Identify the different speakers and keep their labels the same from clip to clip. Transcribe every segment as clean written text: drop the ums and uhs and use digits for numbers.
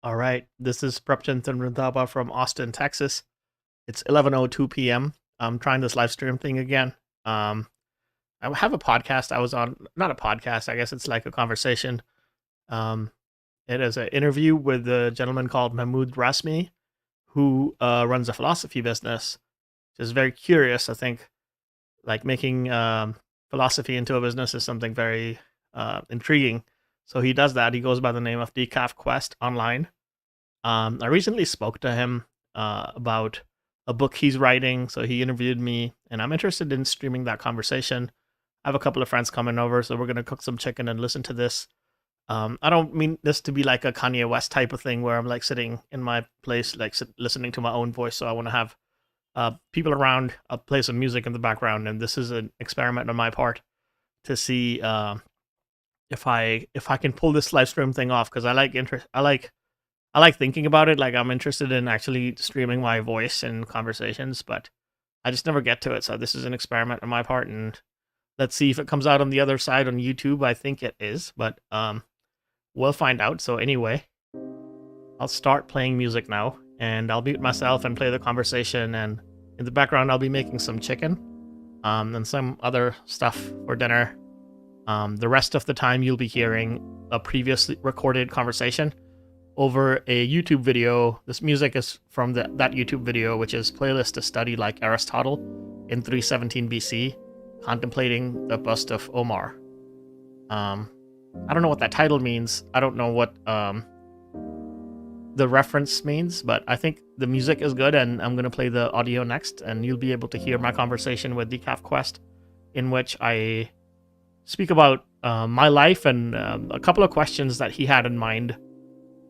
Speaker 1: All right, this is Prabchandran Randhava from Austin, Texas. It's 11:02 p.m. I'm trying this live stream thing again. Um, I have a podcast. I was on, not a podcast. I guess it's like a conversation. Um, it is an interview with a gentleman called Mahmoud Rasmi, who runs a philosophy business. Which is very curious. I think like making philosophy into a business is something very intriguing. So he does that. He goes by the name of Decaf Quest online. I recently spoke to him about a book he's writing, so he interviewed me, and I'm interested in streaming that conversation. I have a couple of friends coming over, so we're gonna cook some chicken and listen to this. I don't mean this to be like a Kanye West type of thing where I'm like sitting in my place, like listening to my own voice. So I want to have people around, play some music in the background, and this is an experiment on my part to see if I can pull this live stream thing off because I like thinking about it. Like I'm interested in actually streaming my voice and conversations, but I just never get to it. So this is an experiment on my part, and let's see if it comes out on the other side on YouTube. I think it is, but we'll find out. So anyway, I'll start playing music now, and I'll mute myself and play the conversation. And in the background, I'll be making some chicken, and some other stuff for dinner. The rest of the time, you'll be hearing a previously recorded conversation over a YouTube video. This music is from that YouTube video, which is Playlist to Study Like Aristotle in 317 BC, contemplating the bust of Omar. I don't know what that title means. I don't know what the reference means, but I think the music is good, and I'm going to play the audio next, and you'll be able to hear my conversation with Decaf Quest, in which I speak about my life and a couple of questions that he had in mind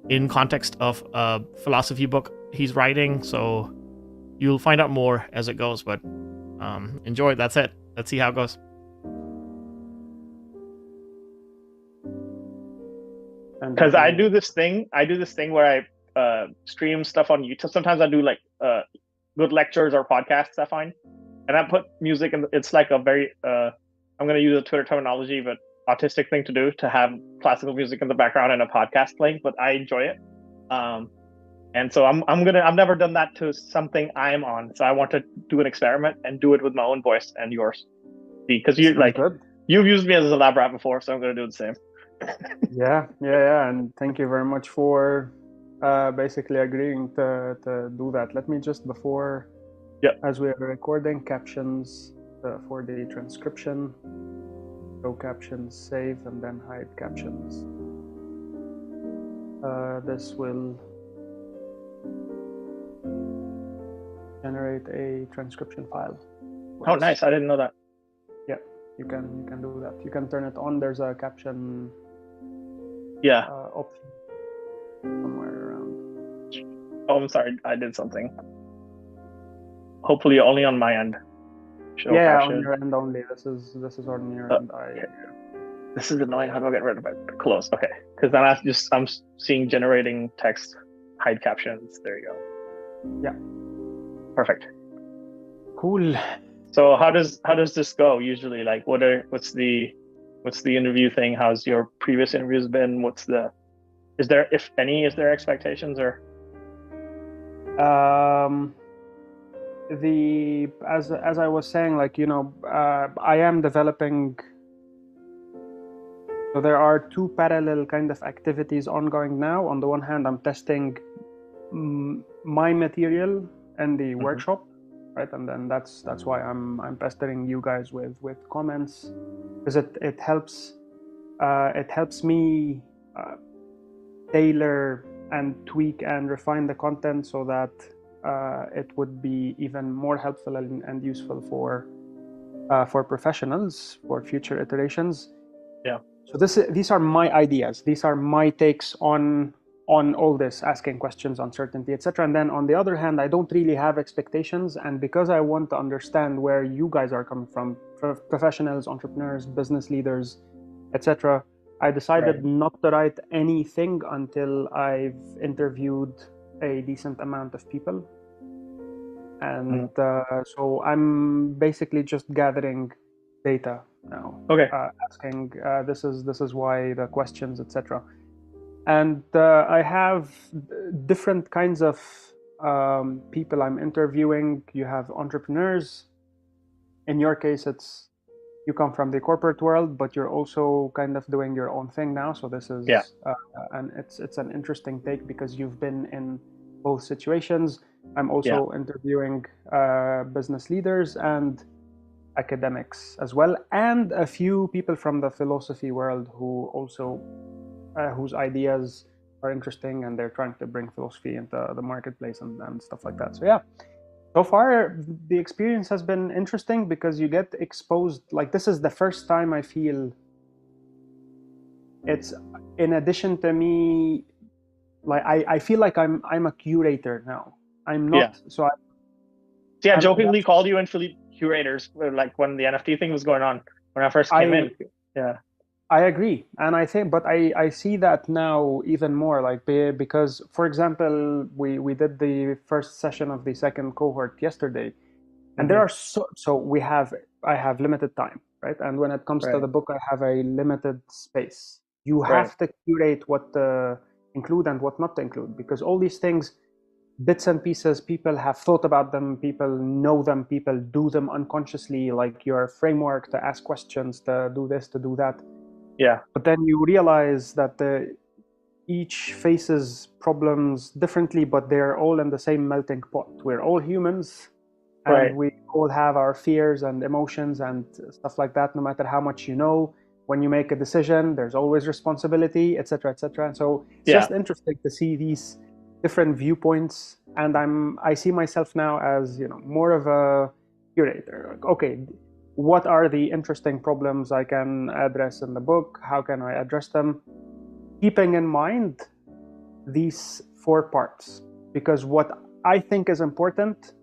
Speaker 1: in context of a philosophy book he's writing. So you'll find out more as it goes, but enjoy. That's it. Let's see how it goes. Because I do this thing where I stream stuff on YouTube. Sometimes I do like good lectures or podcasts I find, and I put music in. It's like a very I'm going to use a Twitter terminology, but autistic thing to do, to have classical music in the background and a podcast playing, but I enjoy it. And so I've never done that to something I'm on. So I want to do an experiment and do it with my own voice and yours, because you've used me as a lab rat before, so I'm going to do the same.
Speaker 2: Yeah. And thank you very much for basically agreeing to do that. Let me just, before, as we are recording, captions for the transcription. Show captions, save, and then hide captions. This will generate a transcription file.
Speaker 1: Oh, nice! I didn't know that.
Speaker 2: Yeah, you can do that. You can turn it on. There's a caption. Option somewhere around.
Speaker 1: Oh, I'm sorry. I did something. Hopefully, only on my end.
Speaker 2: Show caption. On your end only. This is on your end.
Speaker 1: This is annoying. How do I get rid of it? Close. Okay, because then I'm seeing generating text, hide captions. There you go.
Speaker 2: Yeah.
Speaker 1: Perfect.
Speaker 2: Cool.
Speaker 1: So how does this go usually? Like, what's the interview thing? How's your previous interviews been? Is there expectations or?
Speaker 2: As I was saying, like, I am developing. So there are two parallel kind of activities ongoing now. On the one hand, I'm testing my material and the workshop, right? And then that's why I'm pestering you guys with comments, because it helps me tailor and tweak and refine the content so that it would be even more helpful and useful for professionals for future iterations.
Speaker 1: Yeah.
Speaker 2: So these are my ideas. These are my takes on all this, asking questions, uncertainty, etc. And then on the other hand, I don't really have expectations, and because I want to understand where you guys are coming from, professionals, entrepreneurs, business leaders, etc., I decided not to write anything until I've interviewed a decent amount of people. And so I'm basically just gathering data now.
Speaker 1: Okay.
Speaker 2: Asking this is why the questions, etc. And I have different kinds of people I'm interviewing. You have entrepreneurs. In your case, it's you come from the corporate world, but you're also kind of doing your own thing now. So this
Speaker 3: Yeah.
Speaker 2: is, and it's an interesting take because you've been in both situations. I'm also interviewing business leaders and academics as well, and a few people from the philosophy world who also whose ideas are interesting, and they're trying to bring philosophy into the marketplace and stuff like that. So yeah, so far the experience has been interesting because you get exposed. Like, this is the first time I feel it's, in addition to me, like I feel like I'm a curator now. I'm not. So
Speaker 3: I jokingly called you and Philippe curators, like when the NFT thing was going on, when I first came in. Yeah,
Speaker 2: I agree, and I think, but I see that now even more, like, because, for example, we did the first session of the second cohort yesterday, and there are I have limited time, right? And when it comes to the book, I have a limited space. You have to curate what to include and what not to include, because all these things, bits and pieces, people have thought about them, people know them, people do them unconsciously, like your framework to ask questions, to do this, to do that.
Speaker 3: Yeah.
Speaker 2: But then you realize that each faces problems differently, but they're all in the same melting pot. We're all humans, and we all have our fears and emotions and stuff like that. No matter how much you know, when you make a decision, there's always responsibility, etc., etc. And so it's just interesting to see these different viewpoints. And I see myself now as, more of a curator. Like, okay, what are the interesting problems I can address in the book? How can I address them? Keeping in mind these 4 parts, because what I think is important,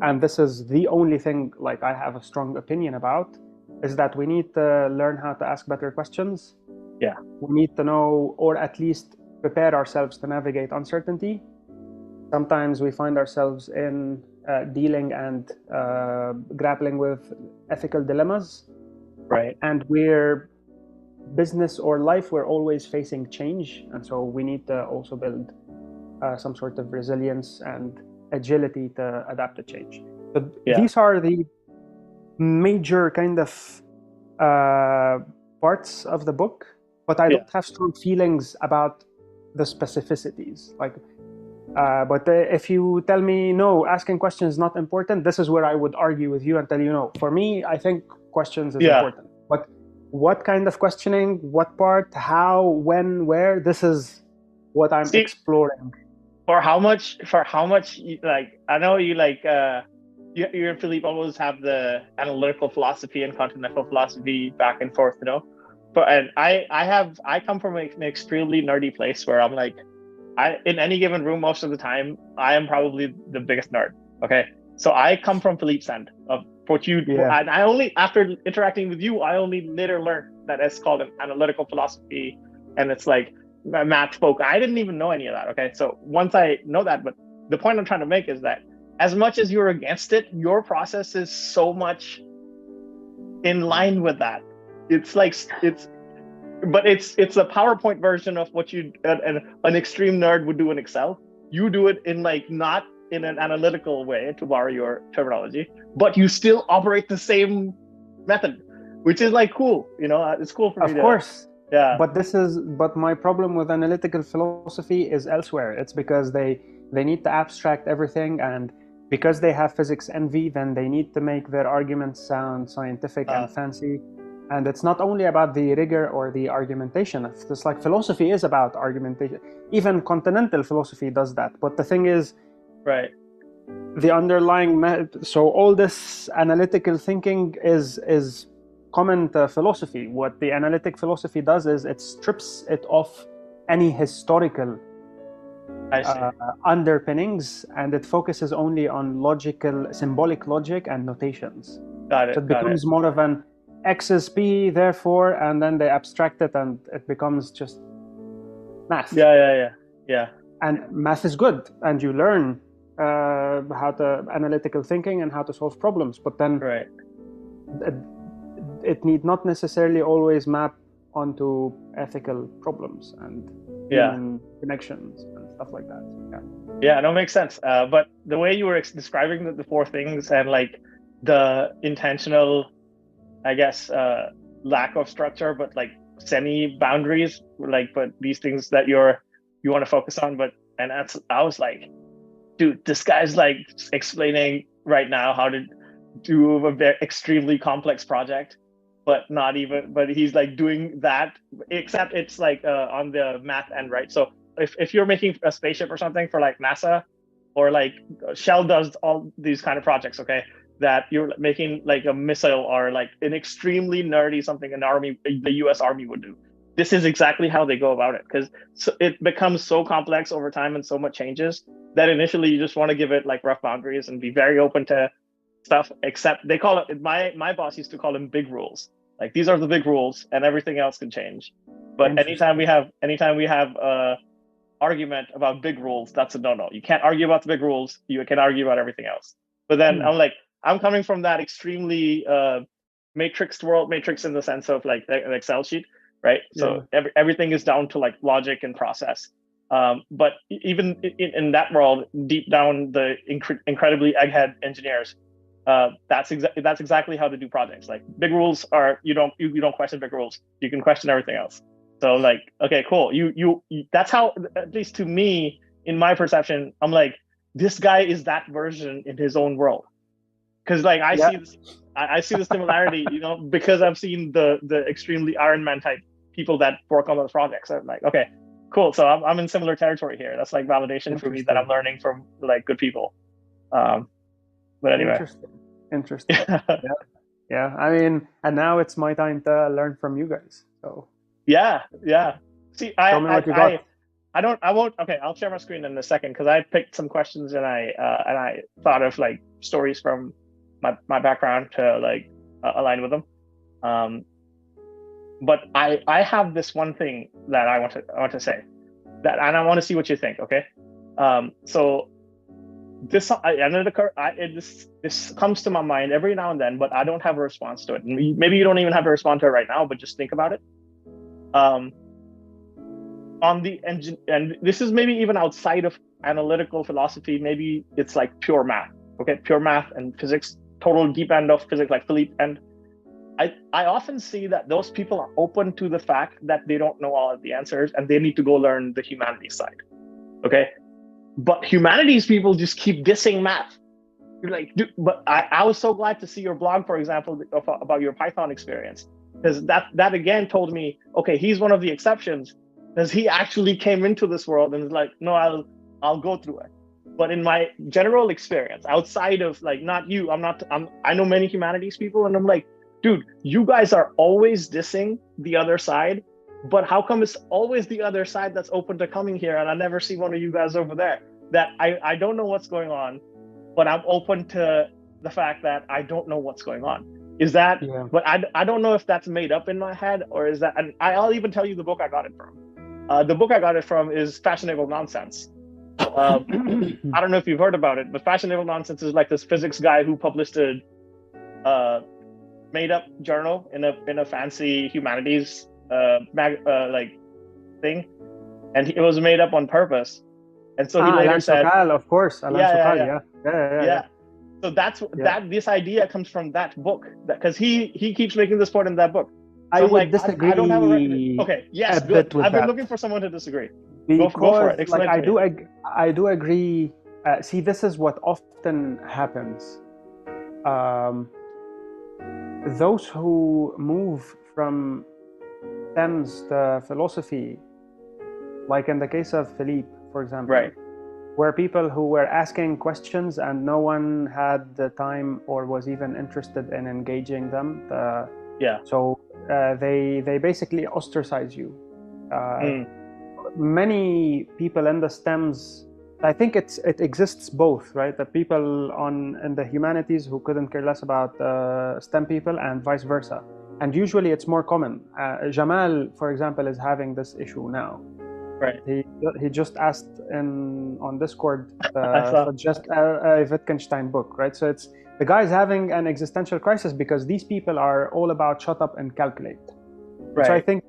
Speaker 2: and this is the only thing like I have a strong opinion about, is that we need to learn how to ask better questions.
Speaker 3: Yeah.
Speaker 2: We need to know, or at least prepare ourselves to navigate uncertainty. Sometimes we find ourselves in dealing and grappling with ethical dilemmas.
Speaker 3: Right.
Speaker 2: And business or life, we're always facing change. And so we need to also build some sort of resilience and agility to adapt to change. So these are the major kind of parts of the book, but I don't have strong feelings about the specificities. Like, but if you tell me, no, asking questions is not important, this is where I would argue with you and tell you, no, for me, I think questions is important. But what kind of questioning, what part, how, when, where, this is what I'm exploring.
Speaker 3: For how much, like, I know you like, you and Philippe always have the analytical philosophy and continental philosophy back and forth, But I come from an extremely nerdy place where I'm like, in any given room, most of the time, I am probably the biggest nerd. Okay, so I come from Philippe's end of what you. And I only, after interacting with you, I only later learned that it's called an analytical philosophy, and it's like math folk. I didn't even know any of that. Okay, so once I know that, but the point I'm trying to make is that as much as you're against it, your process is so much in line with that. It's like but it's a PowerPoint version of what an extreme nerd would do in Excel. You do it in like not in an analytical way, to borrow your terminology, but you still operate the same method, which is like cool. It's cool for me. Of
Speaker 2: course. Yeah. But my problem with analytical philosophy is elsewhere. It's because they need to abstract everything, and because they have physics envy, then they need to make their arguments sound scientific and fancy. And it's not only about the rigor or the argumentation. It's like philosophy is about argumentation. Even continental philosophy does that. But the thing is, the underlying, so all this analytical thinking is common to philosophy. What the analytic philosophy does is it strips it off any historical underpinnings, and it focuses only on symbolic logic and notations.
Speaker 3: Got it.
Speaker 2: So it becomes more of an X is P, therefore, and then they abstract it, and it becomes just math.
Speaker 3: Yeah.
Speaker 2: And math is good, and you learn how to analytical thinking and how to solve problems. But then it need not necessarily always map onto ethical problems and
Speaker 3: Yeah.
Speaker 2: human connections and stuff like that.
Speaker 3: Yeah, no, makes sense. But the way you were describing the four things and like the intentional, I guess, lack of structure, but like semi boundaries, like, but these things that you want to focus on. But and that's I was like, dude, this guy's like explaining right now how to do a very extremely complex project, but not even. But he's like doing that, except it's like on the math end, right? So if you're making a spaceship or something for like NASA, or like Shell does all these kind of projects, okay, that you're making like a missile or like an extremely nerdy something the U.S. Army would do. This is exactly how they go about it, because it becomes so complex over time and so much changes that initially you just want to give it like rough boundaries and be very open to stuff. Except they call it, my boss used to call them big rules. Like, these are the big rules and everything else can change. But anytime we have argument about big rules, that's a no. You can't argue about the big rules. You can argue about everything else. But then I'm coming from that extremely matrix in the sense of like an Excel sheet, right? So everything is down to like logic and process. But even in that world, deep down, the incredibly egghead engineers, that's exactly how they do projects. Like, big rules are, you don't question big rules. You can question everything else. So like, okay, cool. You that's how, at least to me, in my perception, I'm like, this guy is that version in his own world. Because like I see the similarity, because I've seen the extremely Iron Man type people that work on those projects. I'm like, okay, cool. So I'm in similar territory here. That's like validation for me that I'm learning from like good people. But anyway.
Speaker 2: Interesting. Yeah. I mean, and now it's my time to learn from you guys. So. Yeah.
Speaker 3: See,
Speaker 2: Tell me what you got.
Speaker 3: I won't. Okay, I'll share my screen in a second because I picked some questions and I thought of like stories from my background to like align with them. But I have this one thing that I want to say that, and I want to see what you think. Okay, so this comes to my mind every now and then, but I don't have a response to it. Maybe you don't even have to respond to it right now, but just think about it. On the engine, and this is maybe even outside of analytical philosophy, maybe it's like pure math, okay, pure math and physics, total deep end of physics, like Philippe. And I often see that those people are open to the fact that they don't know all of the answers and they need to go learn the humanities side, okay? But humanities people just keep dissing math. You're like, dude, but I was so glad to see your blog, for example, about your Python experience, because that again told me, okay, he's one of the exceptions, because he actually came into this world and was like, no, I'll go through it. But in my general experience, outside of like, not you, I know many humanities people, and I'm like, dude, you guys are always dissing the other side, but how come it's always the other side that's open to coming here, and I never see one of you guys over there? That I don't know what's going on, but I'm open to the fact that I don't know what's going on. Is that? Yeah. But I don't know if that's made up in my head, or is that? And I'll even tell you the book I got it from. The book I got it from is Fashionable Nonsense. I don't know if you've heard about it, but Fashionable Nonsense is like this physics guy who published a made-up journal in a fancy humanities like thing, and it was made up on purpose. And so he later
Speaker 2: Alain
Speaker 3: said,
Speaker 2: Socal, of course, Alain Socal, yeah.
Speaker 3: So that this idea comes from that book, because he keeps making this point in that book. So
Speaker 2: I would disagree.
Speaker 3: I don't have a record. Okay, yes, good. I've been looking for someone to disagree.
Speaker 2: Because,
Speaker 3: go for it.
Speaker 2: Like, I do agree. See, this is what often happens. Those who move from STEMs to philosophy, like in the case of Philippe, for example,
Speaker 3: right,
Speaker 2: were people who were asking questions and no one had the time or was even interested in engaging them. So they basically ostracize you. Many people in the STEMs, I think it exists both, right? The people in the humanities who couldn't care less about STEM people, and vice versa. And usually it's more common. Jamal, for example, is having this issue now.
Speaker 3: Right.
Speaker 2: He just asked on Discord suggest a Wittgenstein book, right? So it's the guy's having an existential crisis because these people are all about shut up and calculate. So I
Speaker 3: Right.
Speaker 2: think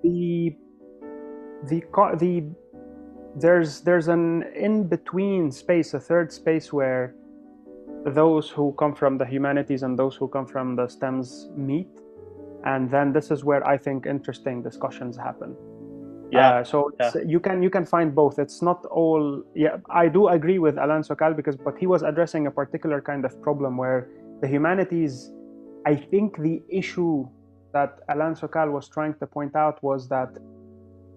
Speaker 2: there's an in between space, a third space where those who come from the humanities and those who come from the STEMs meet, and then this is where I think interesting discussions happen.
Speaker 3: Yeah.
Speaker 2: So
Speaker 3: Yeah.
Speaker 2: you can find both. It's not all. Yeah, I do agree with Alain Sokal but he was addressing a particular kind of problem where the humanities. I think the issue that Alain Sokal was trying to point out was that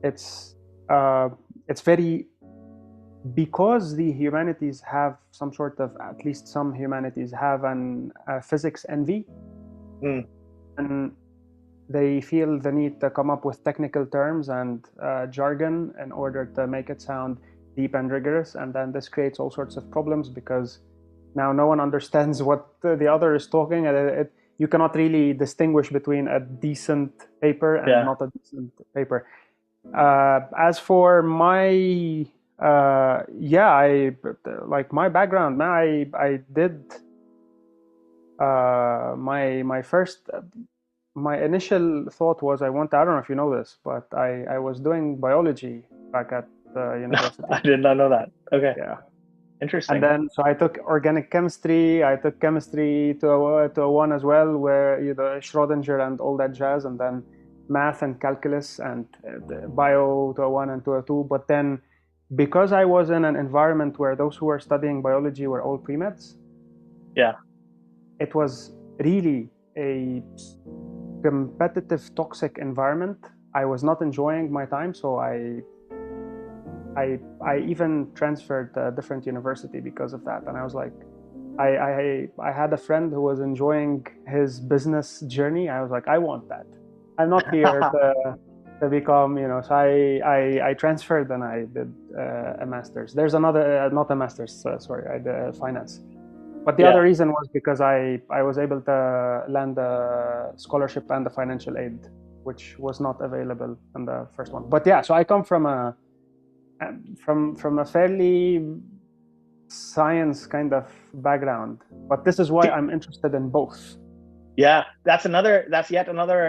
Speaker 2: it's uh, it's very, because the humanities have some sort of, at least some humanities have an physics envy,
Speaker 3: Mm.
Speaker 2: and they feel the need to come up with technical terms and jargon in order to make it sound deep and rigorous, and then this creates all sorts of problems because now no one understands what the other is talking, and you cannot really distinguish between a decent paper and
Speaker 3: Yeah.
Speaker 2: not a decent paper. As for my yeah, I like my background, man. I did my first my initial thought was I don't know if you know this, but I was doing biology back at the
Speaker 3: No,
Speaker 2: university.
Speaker 3: I did not know that. Okay.
Speaker 2: Yeah. And
Speaker 3: Interesting.
Speaker 2: then so I took organic chemistry. I took chemistry to a one as well, where Schrodinger and all that jazz, and then math and calculus and bio to a one and to a two. But then, because I was in an environment where those who were studying biology were all pre-meds,
Speaker 3: Yeah.
Speaker 2: it was really a competitive, toxic environment. I was not enjoying my time, so I even transferred to a different university because of that. And I was like, I had a friend who was enjoying his business journey. I was like, I want that. I'm not here to become, So I transferred and I did a master's. There's another, not a master's, sorry, I did finance. But the
Speaker 3: Yeah.
Speaker 2: other reason was because I was able to land a scholarship and a financial aid, which was not available in the first one. But yeah, so I come from a fairly science kind of background, but this is why I'm interested in both.
Speaker 3: Yeah, that's yet another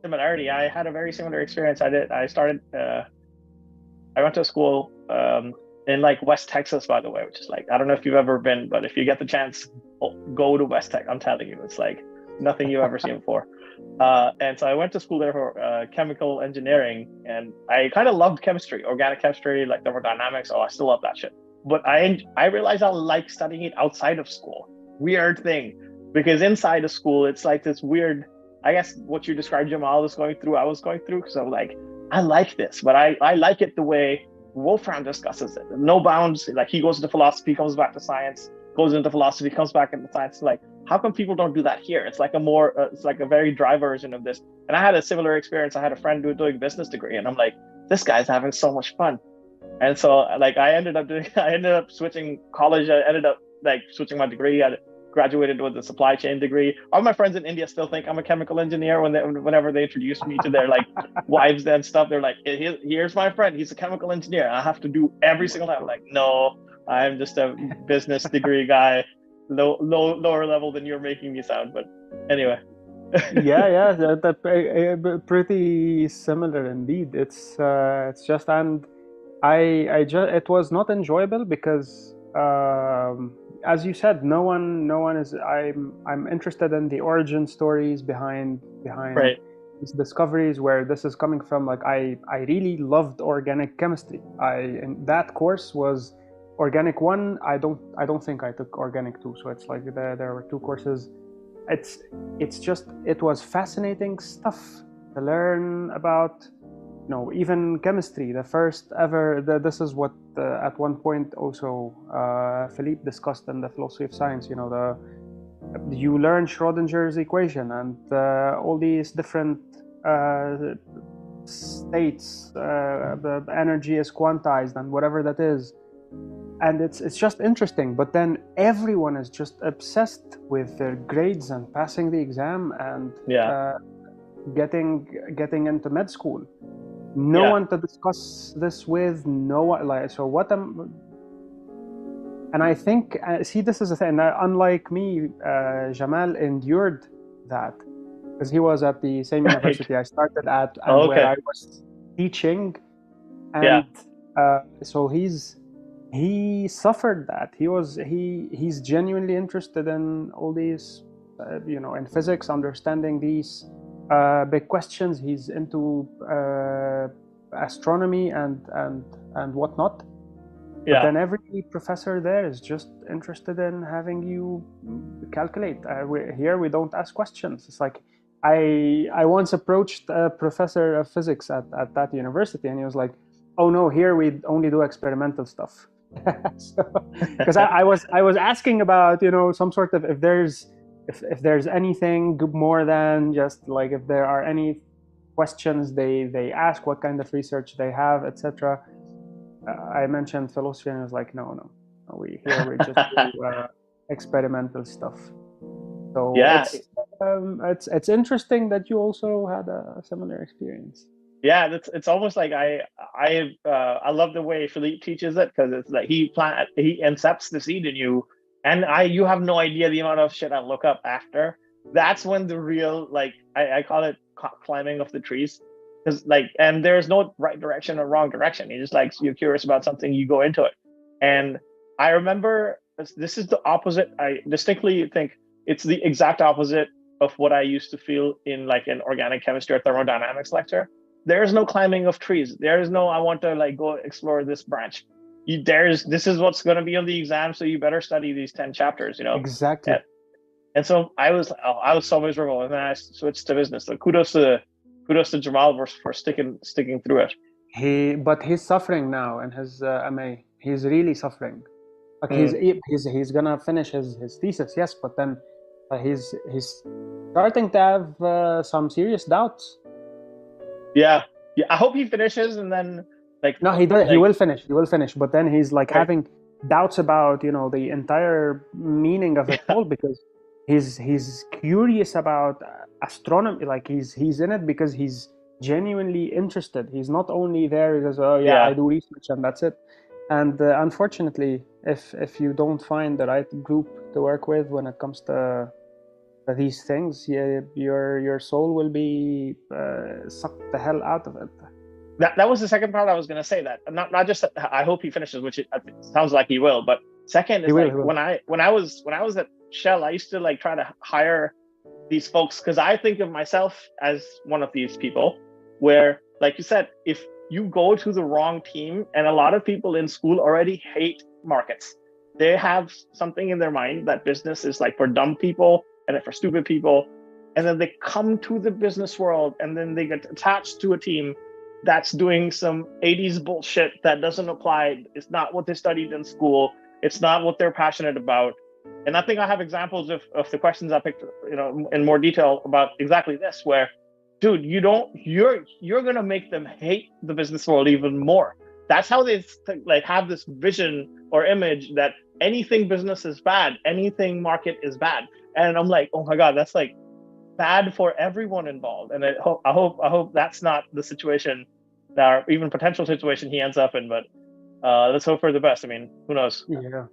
Speaker 3: similarity. I had a very similar experience. I went to school in like West Texas, by the way, which is like, I don't know if you've ever been, but if you get the chance, go to West Tech. I'm telling you, it's like nothing you've ever seen before. And so I went to school there for chemical engineering, and I kind of loved chemistry, organic chemistry, like thermodynamics. Oh, I still love that shit. But I realized I like studying it outside of school. Weird thing, because inside of school, it's like this weird. I guess what you described, Jamal, was going through. I was going through because I'm like, I like this, but I like it the way Wolfram discusses it. No bounds. Like he goes into philosophy, comes back to science, goes into philosophy, comes back into science. Like, how come people don't do that here? It's like it's like a very dry version of this. And I had a similar experience. I had a friend doing business degree, and I'm like, this guy's having so much fun. And so like I ended up switching college. I ended up like switching my degree. I graduated with a supply chain degree. All my friends in India still think I'm a chemical engineer whenever they introduce me to their like wives and stuff. They're like, here's my friend. He's a chemical engineer. I have to do every single time. I'm like, no, I'm just a business degree guy, lower level than you're making me sound. But anyway.
Speaker 2: yeah, pretty similar indeed. It's just, and I just, it was not enjoyable because as you said, no one is. I'm interested in the origin stories behind
Speaker 3: Right.
Speaker 2: these discoveries, where this is coming from. Like I really loved organic chemistry. In that course was organic 1. I don't think I took organic 2. So it's like there were 2 courses. It's just, it was fascinating stuff to learn about. Even chemistry, the first ever. This is what at one point also Philippe discussed in the philosophy of science. You learn Schrodinger's equation and all these different states. The energy is quantized and whatever that is, and it's just interesting. But then everyone is just obsessed with their grades and passing the exam and getting into med school. No one to discuss this with. No one, like, so what and I think, see, this is the thing. Unlike me, Jamal endured that. because he was at the same
Speaker 3: Right.
Speaker 2: university I started at, and
Speaker 3: Oh,
Speaker 2: where
Speaker 3: okay.
Speaker 2: I was teaching.
Speaker 3: Yeah.
Speaker 2: And so he suffered that. He's genuinely interested in all these, in physics, understanding these big questions. He's into astronomy and whatnot. But
Speaker 3: Yeah.
Speaker 2: then every professor there is just interested in having you calculate. Here we don't ask questions. It's like I once approached a professor of physics at that university, and he was like, "Oh no, here we only do experimental stuff." Because I was asking about some sort of if there's anything more than just like if there are any questions they ask, what kind of research they have, etc. I mentioned philosophy, and I was like, no, we just do experimental stuff. So
Speaker 3: Yeah.
Speaker 2: it's interesting that you also had a similar experience.
Speaker 3: Yeah, it's almost like I love the way Philippe teaches it, because it's like he incepts the seed in you, and you have no idea the amount of shit I look up after. That's when the real, like, I call it climbing of the trees, because like, and there's no right direction or wrong direction. You just, like, you're curious about something, you go into it. And I remember this is the opposite. I distinctly think it's the exact opposite of what I used to feel in, like, an organic chemistry or thermodynamics lecture. There is no climbing of trees. There is no, I want to, like, go explore this branch. This is what's going to be on the exam, so you better study these 10 chapters,
Speaker 2: Exactly.
Speaker 3: and so I was so miserable, and then I switched to business. So kudos to Jamal for sticking through it.
Speaker 2: But he's suffering now in his MA. He's really suffering. Like
Speaker 3: Mm.
Speaker 2: he's gonna finish his thesis, yes, but then he's starting to have some serious doubts.
Speaker 3: Yeah, I hope he finishes, and then, like,
Speaker 2: No, he does. He will finish. He will finish. But then he's like
Speaker 3: right.
Speaker 2: having doubts about the entire meaning of it all, because he's curious about astronomy. Like he's in it because he's genuinely interested. He's not only there because, oh yeah, I do research and that's it. And unfortunately, if you don't find the right group to work with when it comes to these things, your soul will be sucked the hell out of it.
Speaker 3: That was the second part I was going to say. That not just I hope he finishes, which it sounds like he will, but second is, like, when I was at Shell, I used to, like, try to hire these folks, because I think of myself as one of these people where, like you said, if you go to the wrong team, and a lot of people in school already hate markets. They have something in their mind that business is, like, for dumb people and for stupid people, and then they come to the business world, and then they get attached to a team that's doing some 80s bullshit that doesn't apply. It's not what they studied in school. It's not what they're passionate about. And I think I have examples of the questions I picked, in more detail about exactly this, where, dude, you're going to make them hate the business world even more. That's how they, like, have this vision or image that anything business is bad, anything market is bad. And I'm like, oh my God, that's, like, bad for everyone involved. And I hope that's not the situation, or even potential situation, he ends up in. But let's hope for the best. I mean, who knows?
Speaker 2: Yeah.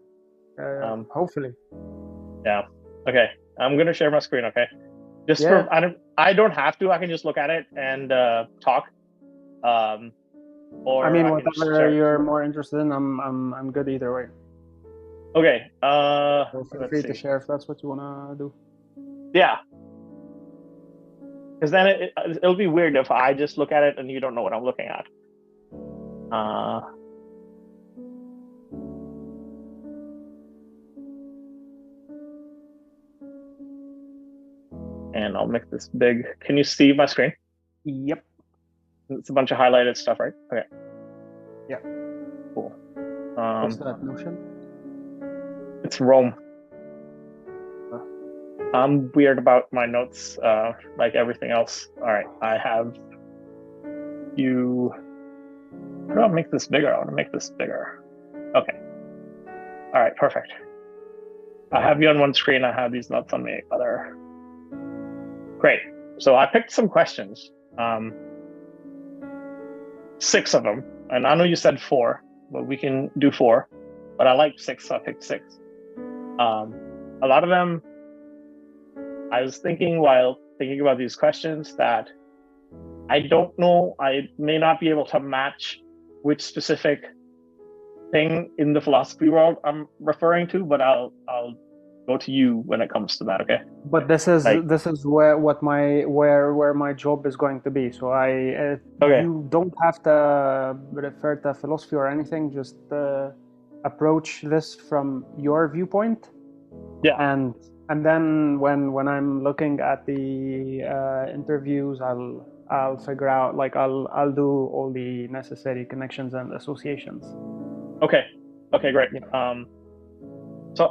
Speaker 2: Hopefully.
Speaker 3: Yeah. Okay. I'm gonna share my screen. Okay. Just I don't have to. I can just look at it and talk. Or
Speaker 2: I mean, whatever you're more interested in, I'm good either way.
Speaker 3: Okay.
Speaker 2: So feel free to share if that's what you wanna do.
Speaker 3: Yeah. Because then it'll be weird if I just look at it and you don't know what I'm looking at. And I'll make this big. Can you see my screen?
Speaker 2: Yep.
Speaker 3: It's a bunch of highlighted stuff, right? Okay.
Speaker 2: Yeah.
Speaker 3: Cool.
Speaker 2: What's that, Notion?
Speaker 3: It's Rome. I'm weird about my notes, like everything else. All right, I have you. How do I make this bigger? I want to make this bigger. Okay. All right, perfect. I have you on one screen. I have these notes on the other. Great. So I picked some questions, 6 of them. And I know you said 4, but we can do 4. But I like 6, so I picked 6. A lot of them, I was thinking while thinking about these questions that I don't know. I may not be able to match which specific thing in the philosophy world I'm referring to, but I'll go to you when it comes to that. Okay.
Speaker 2: But this is
Speaker 3: Like,
Speaker 2: where my job is going to be. So
Speaker 3: okay.
Speaker 2: you don't have to refer to philosophy or anything. Just approach this from your viewpoint.
Speaker 3: Yeah.
Speaker 2: And then when I'm looking at the interviews, I'll figure out, like, I'll do all the necessary connections and associations.
Speaker 3: Okay. Okay, great.
Speaker 2: Yeah.
Speaker 3: So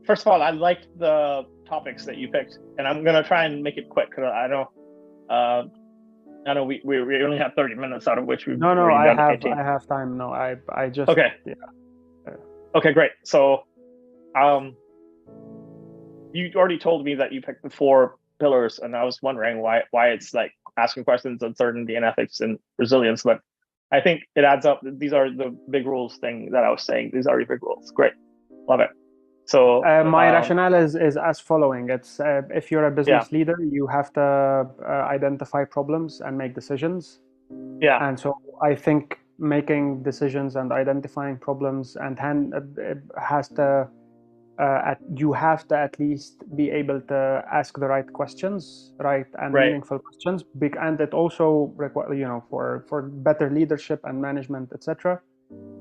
Speaker 3: first of all, I liked the topics that you picked, and I'm gonna try and make it quick because I know we only have 30 minutes, out of which we've
Speaker 2: No,
Speaker 3: already done
Speaker 2: I
Speaker 3: 18.
Speaker 2: have time. No, I just
Speaker 3: Okay.
Speaker 2: Yeah.
Speaker 3: Okay, great. So, you already told me that you picked the 4 pillars, and I was wondering why it's like asking questions, uncertainty, and ethics, and resilience. But I think it adds up. These are the big rules thing that I was saying. These are the big rules. Great, love it. So
Speaker 2: my rationale is as following. It's if you're a business leader, you have to identify problems and make decisions.
Speaker 3: Yeah.
Speaker 2: And so I think making decisions and identifying problems and has to you have to at least be able to ask the right questions, right, and meaningful questions. And it also requires, for better leadership and management, etc.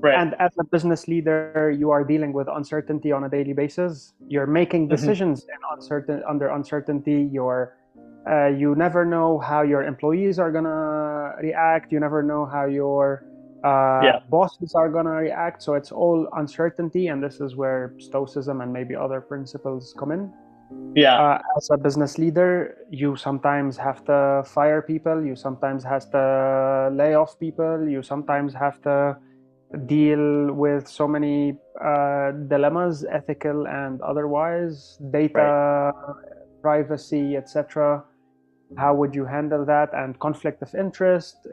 Speaker 3: Right.
Speaker 2: And as a business leader, you are dealing with uncertainty on a daily basis. You're making decisions under uncertainty. You never know how your employees are gonna react. You never know how your bosses are gonna react. So it's all uncertainty, and this is where Stoicism and maybe other principles come in.
Speaker 3: Yeah.
Speaker 2: As a business leader, you sometimes have to fire people. You sometimes have to lay off people. You sometimes have to deal with so many dilemmas, ethical and otherwise, data, privacy, etc. How would you handle that? And conflict of interest,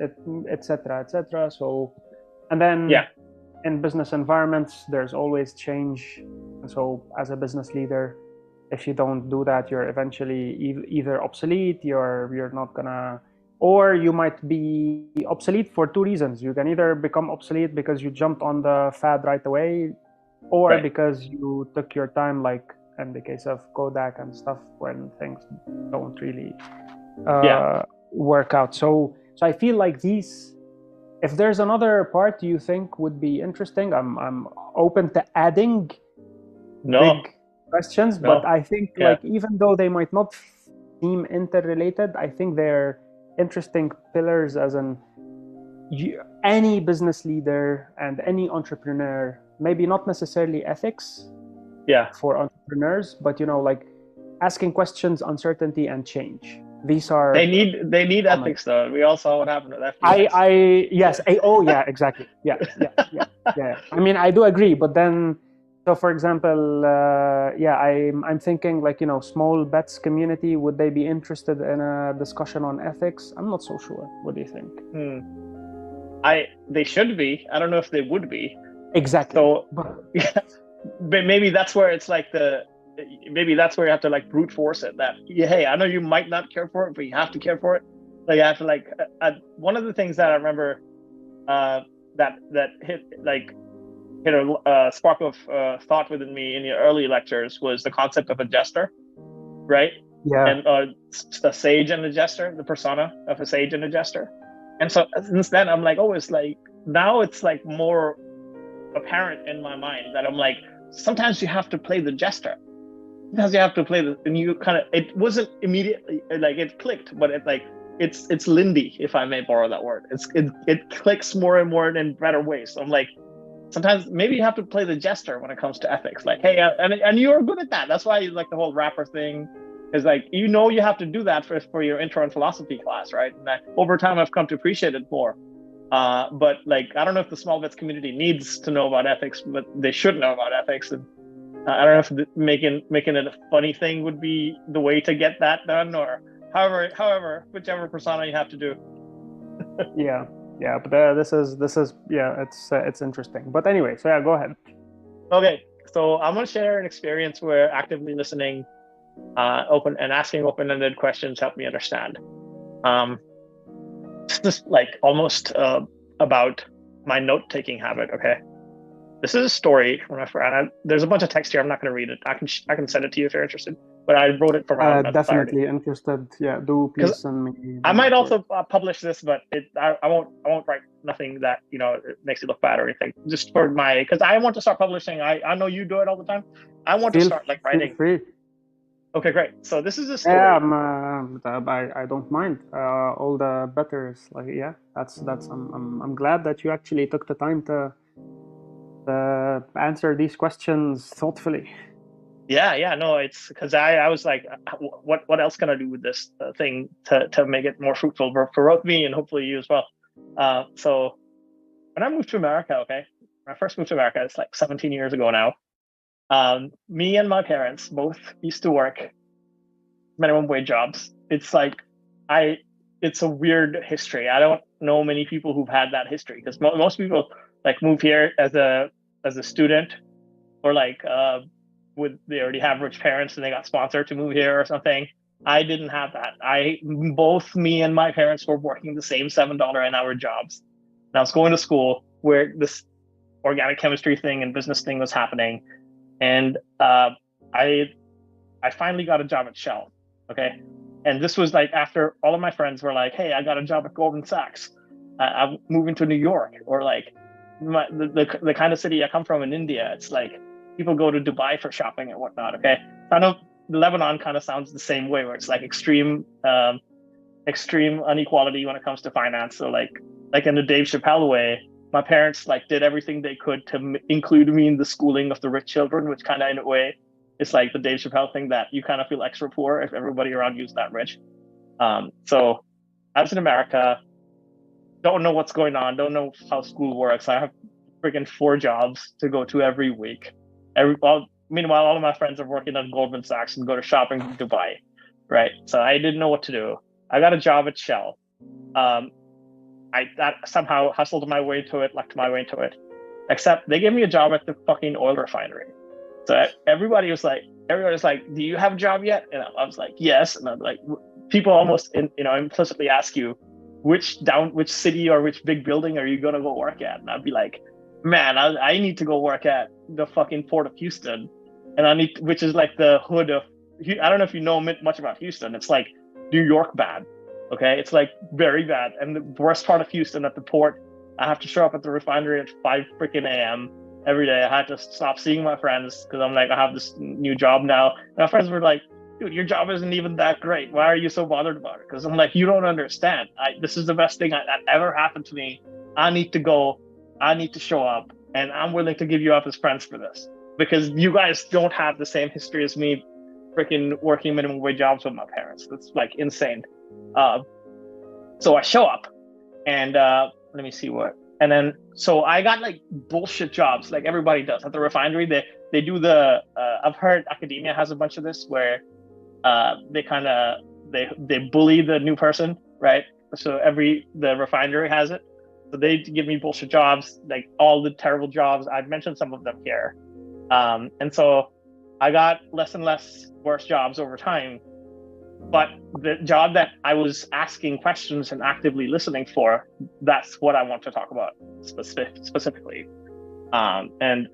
Speaker 2: etc., etc. So, and then in business environments, there's always change. And so, as a business leader, if you don't do that, you're eventually either obsolete. You're not gonna. Or you might be obsolete for 2 reasons. You can either become obsolete because you jumped on the fad right away, or because you took your time, like in the case of Kodak and stuff, when things don't really work out. So I feel like these, if there's another part you think would be interesting, I'm open to adding big questions. But I think like, even though they might not seem interrelated, I think they're interesting pillars, as in any business leader and any entrepreneur, maybe not necessarily ethics for entrepreneurs, but like asking questions, uncertainty, and change. These are
Speaker 3: they need ethics though. We all saw what happened with FTX.
Speaker 2: Exactly. Yeah. I mean, I do agree, but then, so for example, I'm thinking, like, small bets community, would they be interested in a discussion on ethics? I'm not so sure. What do you think?
Speaker 3: They should be. I don't know if they would be.
Speaker 2: Exactly.
Speaker 3: So, but maybe that's where it's like maybe that's where you have to like brute force it. That hey, I know you might not care for it, but you have to care for it. Like you have to like. One of the things that I remember that hit a spark of thought within me in your early lectures was the concept of a jester, right?
Speaker 2: Yeah.
Speaker 3: And the sage and the jester, the persona of a sage and a jester. And so since then, I'm like, now it's like more apparent in my mind that I'm like, sometimes you have to play the jester. Sometimes you have to play and you kind of, it wasn't immediately like it clicked, but it's Lindy, if I may borrow that word. It clicks more and more in better ways. So I'm like, sometimes maybe you have to play the jester when it comes to ethics. Like, hey, and you're good at that. That's why you like the whole rapper thing is like, you have to do that for your intro and philosophy class, right? And over time, I've come to appreciate it more. But like, I don't know if the small bets community needs to know about ethics, but they should know about ethics. And I don't know if making it a funny thing would be the way to get that done, or however, whichever persona you have to do.
Speaker 2: Yeah, but this is it's interesting. But anyway, so go ahead.
Speaker 3: Okay, so I'm gonna share an experience where actively listening Open and asking open-ended questions help me understand. This is like almost about my note-taking habit. Okay, this is a story from my friend. There's a bunch of text here. I'm not going to read it. I can send it to you if you're interested. But I wrote it for my own mental clarity.
Speaker 2: Definitely interested. Yeah, do please send me.
Speaker 3: I might also publish this, but I won't write nothing that it makes it look bad or anything. Just for because I want to start publishing. I know you do it all the time. I want to start like writing.
Speaker 2: Feel free.
Speaker 3: Okay, great. So this is a story.
Speaker 2: Yeah, I don't mind. All the better. Is like, yeah, that's. I'm glad that you actually took the time to answer these questions thoughtfully.
Speaker 3: Yeah, no, it's because I was like, what else can I do with this thing to make it more fruitful for both me and hopefully you as well. So when I moved to America, okay, when I first moved to America, it's like 17 years ago now. Me and my parents both used to work minimum wage jobs. It's like it's a weird history. I don't know many people who've had that history because most people like move here as a student or like they already have rich parents and they got sponsored to move here or something. I didn't have that. Both me and my parents were working the same $7 an hour jobs. And I was going to school where this organic chemistry thing and business thing was happening. And I finally got a job at Shell. Okay. And this was like after all of my friends were like, hey, I got a job at Goldman Sachs. I'm moving to New York, or like the kind of city I come from in India. It's like people go to Dubai for shopping and whatnot. Okay. I know Lebanon kind of sounds the same way, where it's like extreme inequality when it comes to finance. So like in the Dave Chappelle way, my parents like did everything they could to include me in the schooling of the rich children, which kind of in a way, it's like the Dave Chappelle thing that you kind of feel extra poor if everybody around you is that rich. So I was in America, don't know what's going on, don't know how school works. I have freaking 4 jobs to go to every week. Meanwhile, all of my friends are working at Goldman Sachs and go to shopping in Dubai, right? So I didn't know what to do. I got a job at Shell. I somehow hustled my way to it, lucked my way into it. Except they gave me a job at the fucking oil refinery. So everybody was like, do you have a job yet? And I was like, yes. And I'm like, people almost implicitly ask you, which city or which big building are you going to go work at? And I'd be like, man, I need to go work at the fucking Port of Houston. And which is like the hood of, I don't know if you know much about Houston. It's like New York bad. Okay. It's like very bad. And the worst part of Houston at the port, I have to show up at the refinery at 5 freaking a.m. every day. I had to stop seeing my friends because I'm like, I have this new job now. And my friends were like, dude, your job isn't even that great. Why are you so bothered about it? Because I'm like, you don't understand. This is the best thing that ever happened to me. I need to go. I need to show up. And I'm willing to give you up as friends for this. Because you guys don't have the same history as me freaking working minimum wage jobs with my parents. That's like insane. So I show up and let me see what. And then, so I got like bullshit jobs like everybody does at the refinery. They do I've heard academia has a bunch of this where they bully the new person, right? So the refinery has it. So they give me bullshit jobs, like all the terrible jobs. I've mentioned some of them here. And so I got less and less worse jobs over time. But the job that I was asking questions and actively listening for, that's what I want to talk about specifically. And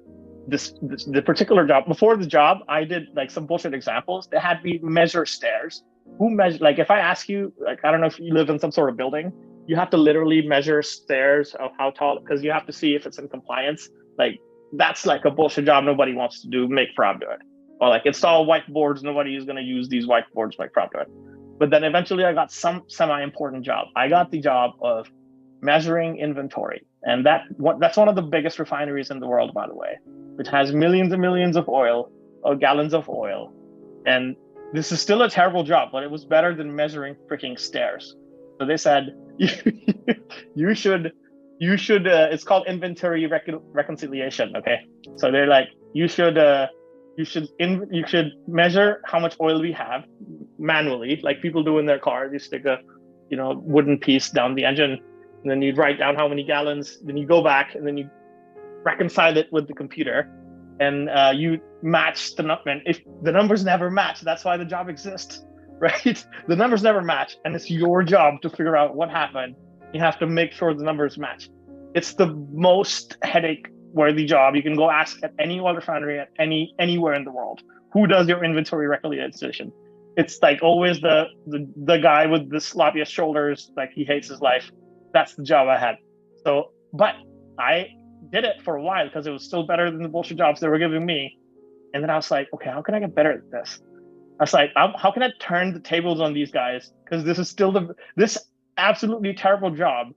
Speaker 3: the particular job, before the job, I did like some bullshit examples. They had me measure stairs. Who measure, like if I ask you, like, I don't know if you live in some sort of building, you have to literally measure stairs of how tall, because you have to see if it's in compliance. Like that's like a bullshit job nobody wants to do, make Prab do it. Or like install whiteboards, nobody is going to use these whiteboards, make Prab do it. But then eventually I got some semi-important job. I got the job of measuring inventory. And that's one of the biggest refineries in the world, by the way, which has millions and millions of oil, or gallons of oil. And this is still a terrible job, but it was better than measuring freaking stairs. So they said, you should, it's called inventory reconciliation. Okay. So they're like, you should measure how much oil we have manually, like people do in their cars. You stick a, wooden piece down the engine, and then you write down how many gallons. Then you go back and then you reconcile it with the computer, and you match the number. And if the numbers never match, that's why the job exists, right? The numbers never match, and it's your job to figure out what happened. You have to make sure the numbers match. It's the most headache-worthy job. You can go ask at any oil refinery at anywhere in the world. Who does your inventory reconciliation? It's like always the guy with the sloppiest shoulders, like he hates his life. That's the job I had. So, but I did it for a while because it was still better than the bullshit jobs they were giving me. And then I was like, okay, how can I get better at this? I was like, how can I turn the tables on these guys? Because this is still this absolutely terrible job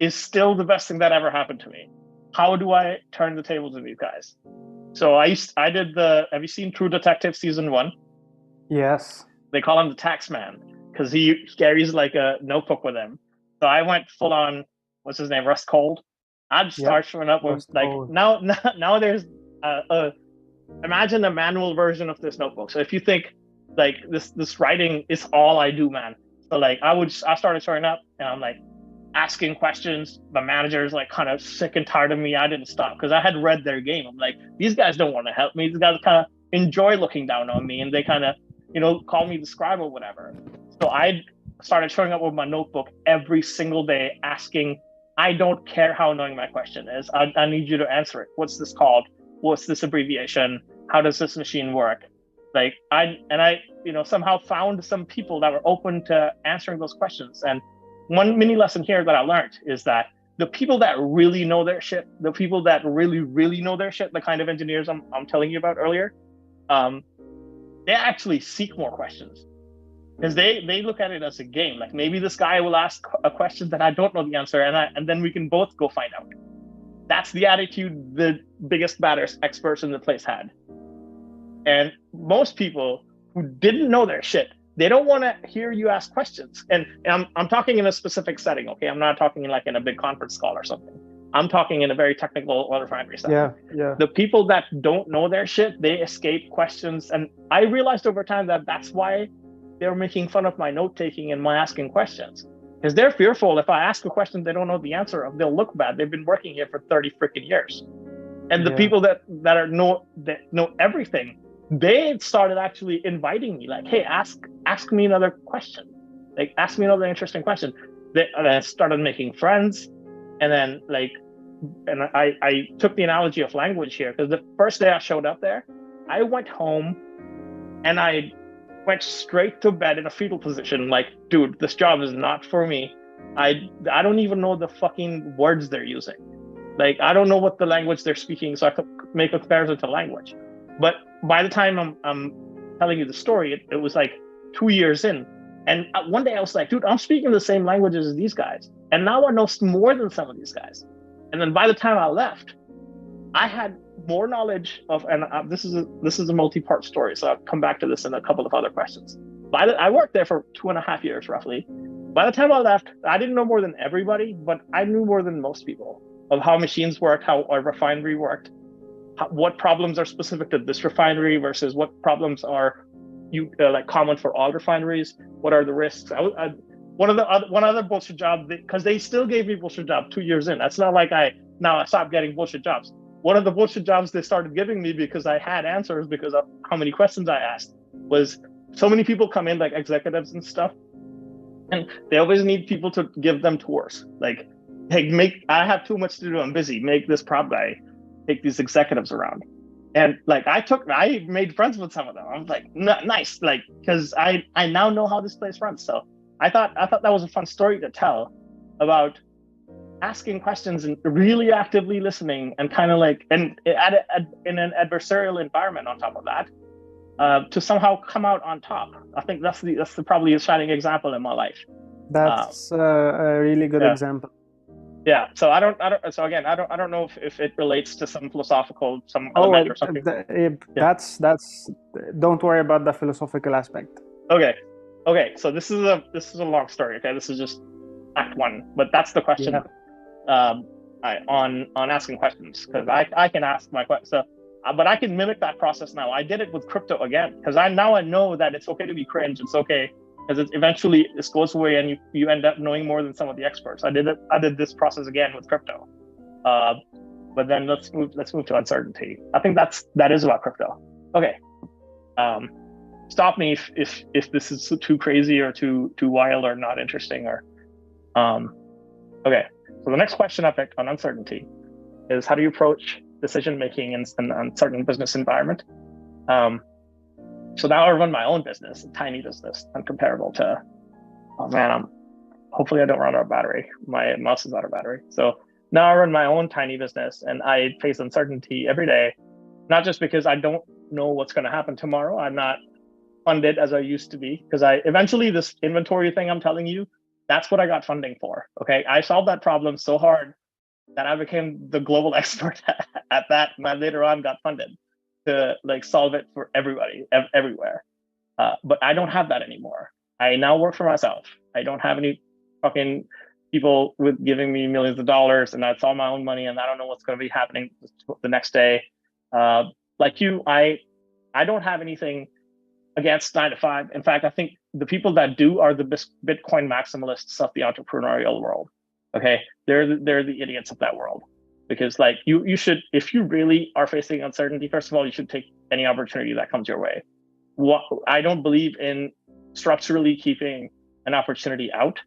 Speaker 3: is still the best thing that ever happened to me. How do I turn the tables on these guys? So I did have you seen True Detective season 1?
Speaker 2: Yes.
Speaker 3: They call him the tax man because he carries like a notebook with him. So I went full on, what's his name, Rust Cold. I'd start showing up with like now there's imagine a manual version of this notebook. So if you think like this writing is all I do, man. So like I started showing up and I'm like asking questions. My manager's like kind of sick and tired of me. I didn't stop because I had read their game. I'm like, these guys don't want to help me. These guys kind of enjoy looking down on me, and they kind of, call me the scribe or whatever. So I started showing up with my notebook every single day asking, I don't care how annoying my question is. I need you to answer it. What's this called? What's this abbreviation? How does this machine work? Like I somehow found some people that were open to answering those questions. And one mini lesson here that I learned is that the people that really know their shit, the people that really, really know their shit, the kind of engineers I'm telling you about earlier, they actually seek more questions because they look at it as a game. Like maybe this guy will ask a question that I don't know the answer, and then we can both go find out. That's the attitude the biggest baddest experts in the place had. And most people who didn't know their shit, they don't want to hear you ask questions. And I'm talking in a specific setting, okay? I'm not talking like in a big conference call or something. I'm talking in a very technical oil refinery setting.
Speaker 2: Yeah.
Speaker 3: The people that don't know their shit, they escape questions. And I realized over time that that's why they were making fun of my note-taking and my asking questions. Because they're fearful if I ask a question they don't know the answer of, they'll look bad. They've been working here for 30 freaking years. And the people that know everything, they started actually inviting me, like, hey, ask me another question. Like, ask me another interesting question. I started making friends. And then I took the analogy of language here, because the first day I showed up there, I went home and I went straight to bed in a fetal position. Like, dude, this job is not for me. I don't even know the fucking words they're using. Like, I don't know what the language they're speaking, so I could make a comparison to language. But by the time I'm telling you the story, it was like 2 years in. And one day I was like, dude, I'm speaking the same languages as these guys. And now I know more than some of these guys. And then by the time I left, I had more knowledge of, and this is a multi-part story, so I'll come back to this in a couple of other questions. I worked there for 2.5 years, roughly. By the time I left, I didn't know more than everybody, but I knew more than most people of how machines worked, how a refinery worked, what problems are specific to this refinery versus what problems are common for all refineries. What are the risks? One other bullshit job, because they still gave me bullshit job 2 years in. That's not like I stopped getting bullshit jobs. One of the bullshit jobs they started giving me because I had answers because of how many questions I asked was, so many people come in, like executives and stuff, and they always need people to give them tours. Like, hey, I have too much to do, I'm busy. Make this prop guy take these executives around. And like I made friends with some of them. I was like, nice, like, because I now know how this place runs. So I thought that was a fun story to tell about asking questions and really actively listening, and kind of like, and in an adversarial environment on top of that, to somehow come out on top. I think that's probably a shining example in my life.
Speaker 2: That's a really good example.
Speaker 3: Yeah. So I don't know if it relates to some philosophical, some element or something.
Speaker 2: That's don't worry about the philosophical aspect.
Speaker 3: Okay. So this is a long story. Okay. This is just act one, but that's the question. On asking questions, because I can ask my question. So, but I can mimic that process now. I did it with crypto again, because I know that it's okay to be cringe. It's okay, because eventually this goes away and you end up knowing more than some of the experts. I did this process again with crypto. But then let's move to uncertainty. I think that is about crypto. Okay. Stop me if this is too crazy or too wild or not interesting or okay. So the next question I picked on uncertainty is, how do you approach decision making in an uncertain business environment? So now I run my own business, a tiny business, uncomparable to, oh man, hopefully I don't run out of battery. My mouse is out of battery. So now I run my own tiny business and I face uncertainty every day, not just because I don't know what's going to happen tomorrow. I'm not funded as I used to be, because eventually this inventory thing I'm telling you, that's what I got funding for. Okay. I solved that problem so hard that I became the global expert at that. And I later on got funded to like solve it for everybody, everywhere. But I don't have that anymore. I now work for myself. I don't have any fucking people with giving me millions of dollars, and that's all my own money, and I don't know what's going to be happening the next day. Like you, I don't have anything against 9 to 5. In fact, I think the people that do are the Bitcoin maximalists of the entrepreneurial world. Okay, they're the idiots of that world, because like you should, if you really are facing uncertainty, first of all, you should take any opportunity that comes your way. I don't believe in structurally keeping an opportunity out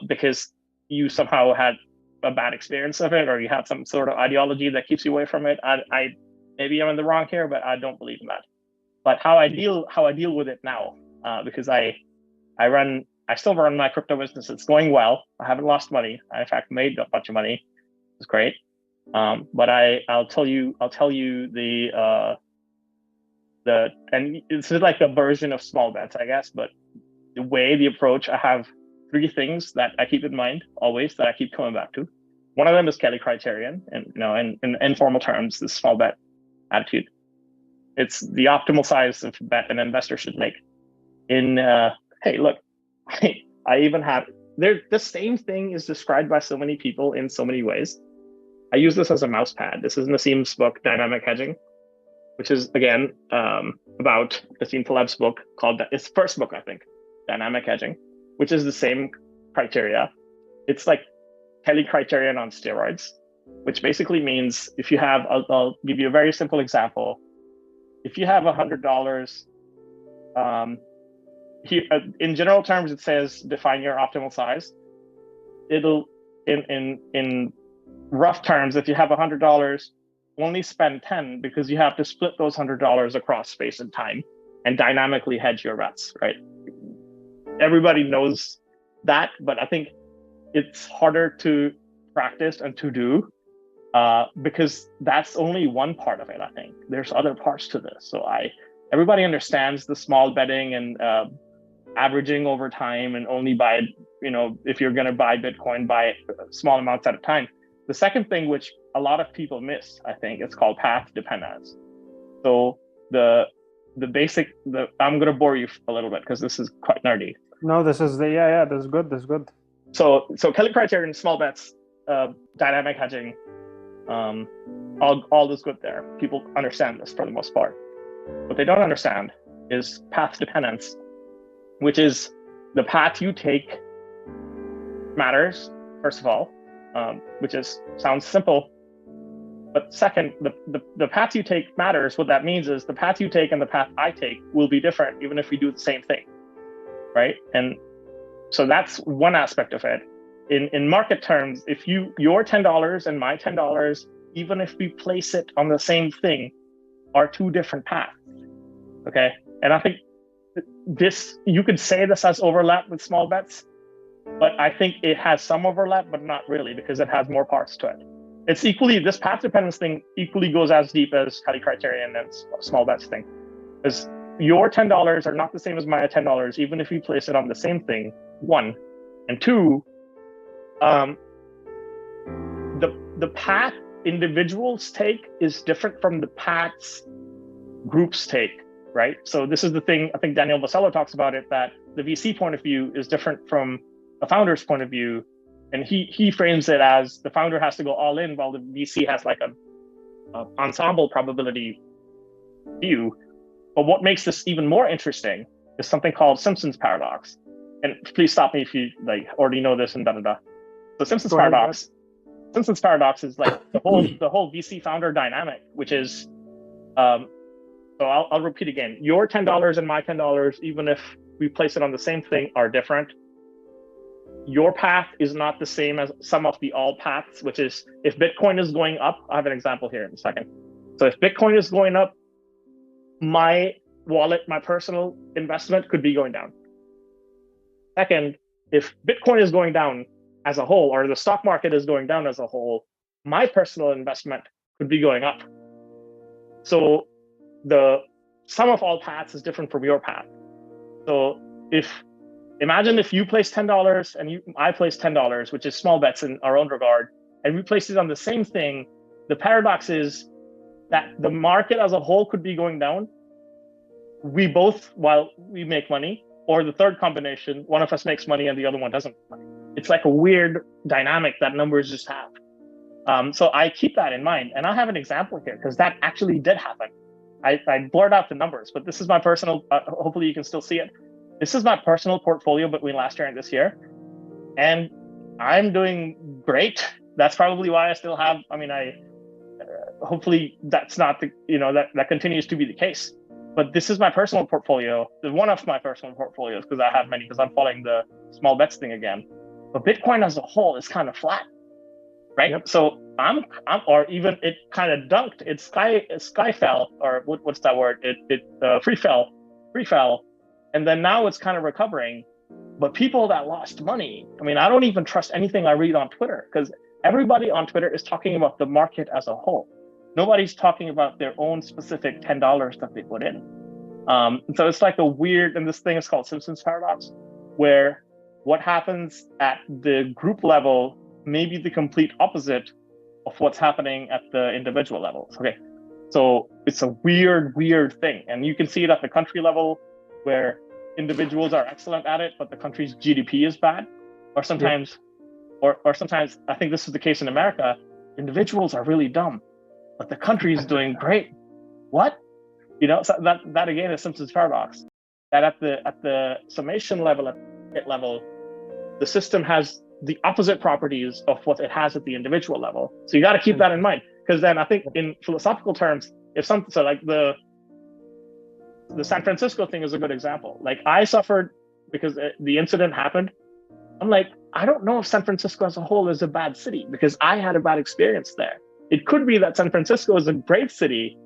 Speaker 3: because you somehow had a bad experience of it, or you have some sort of ideology that keeps you away from it. I maybe I'm in the wrong here, but I don't believe in that. But how I deal with it now, because I still run my crypto business. It's going well. I haven't lost money. I in fact made a bunch of money. It's great. But I'll tell you the and it's like a version of small bets, I guess. But the approach, I have 3 things that I keep in mind always, that I keep coming back to. One of them is Kelly criterion, and in informal terms, this small bet attitude. It's the optimal size of bet an investor should make. Hey, look, I even have the same thing is described by so many people in so many ways. I use this as a mouse pad. This is Nassim's book, Dynamic Hedging, which is again about Nassim Taleb's book called his first book, I think, Dynamic Hedging, which is the same criteria. It's like Kelly criterion on steroids, which basically means if you have, I'll give you a very simple example. If you have $100, in general terms, it says define your optimal size. It'll, in rough terms, if you have $100, only spend 10, because you have to split those $100 across space and time and dynamically hedge your bets, right? Everybody knows that, but I think it's harder to practice and to do because that's only one part of it. I think there's other parts to this. So everybody understands the small betting and averaging over time, and only buy, if you're going to buy Bitcoin, buy small amounts at a time. The second thing, which a lot of people miss, I think, it's called path dependence. So the basic, I'm going to bore you a little bit because this is quite nerdy.
Speaker 2: No, this is this is good. This is good.
Speaker 3: So Kelly criterion, small bets, dynamic hedging, all is good there. People understand this for the most part. What they don't understand is path dependence, which is the path you take matters, first of all, which sounds simple. But second, the path you take matters. What that means is the path you take and the path I take will be different, even if we do the same thing, right? And so that's one aspect of it. In market terms, if your $10 and my $10, even if we place it on the same thing, are 2 different paths, okay? And I think you could say this has overlap with small bets, but I think it has some overlap, but not really, because it has more parts to it. It's this path dependence thing equally goes as deep as Kelly criterion and small bets thing. Because your $10 are not the same as my $10, even if we place it on the same thing, 1. And 2, the path individuals take is different from the paths groups take, right? So this is the thing, I think Daniel Vassallo talks about it, that the VC point of view is different from the founder's point of view. And he frames it as the founder has to go all in, while the VC has like a ensemble probability view. But what makes this even more interesting is something called Simpson's paradox. And please stop me if you already know this and da-da-da. So Simpson's paradox Simpsons paradox is like the whole VC founder dynamic, which is, so I'll repeat again. Your $10 and my $10, even if we place it on the same thing, are different. Your path is not the same as some of the all paths, which is if Bitcoin is going up, I have an example here in a second. So if Bitcoin is going up, my wallet, my personal investment could be going down. Second, if Bitcoin is going down as a whole, or the stock market is going down as a whole, my personal investment could be going up. So the sum of all paths is different from your path. So imagine if you place $10 and I place $10, which is small bets in our own regard, and we place it on the same thing, the paradox is that the market as a whole could be going down. We both, while we make money, or the third combination, one of us makes money and the other one doesn't make money. It's like a weird dynamic that numbers just have. So I keep that in mind. And I have an example here because that actually did happen. I blurred out the numbers, but this is my personal, hopefully you can still see it. This is my personal portfolio between last year and this year. And I'm doing great. That's probably why I still have, hopefully that's not the, that continues to be the case. But this is my personal portfolio, one of my personal portfolios, because I have many, because I'm following the small bets thing again. But Bitcoin as a whole is kind of flat, right? Yep. So I'm or even it kind of dunked. It sky fell, or what's that word? It free fell, and then now it's kind of recovering. But people that lost money, I don't even trust anything I read on Twitter, because everybody on Twitter is talking about the market as a whole. Nobody's talking about their own specific $10 that they put in. So it's like a weird, and this thing is called Simpsons paradox, where what happens at the group level may be the complete opposite of what's happening at the individual level. Okay, so it's a weird thing. And you can see it at the country level, where individuals are excellent at it, but the country's GDP is bad. Or sometimes, or sometimes, I think this is the case in America, individuals are really dumb, but the country is doing great. What? So that again is Simpsons paradox. That at the summation level, at it level, the system has the opposite properties of what it has at the individual level. So you got to keep that in mind, because then I think in philosophical terms, like the San Francisco thing is a good example. Like I suffered because the incident happened. I'm like, I don't know if San Francisco as a whole is a bad city, because I had a bad experience there. It could be that San Francisco is a great city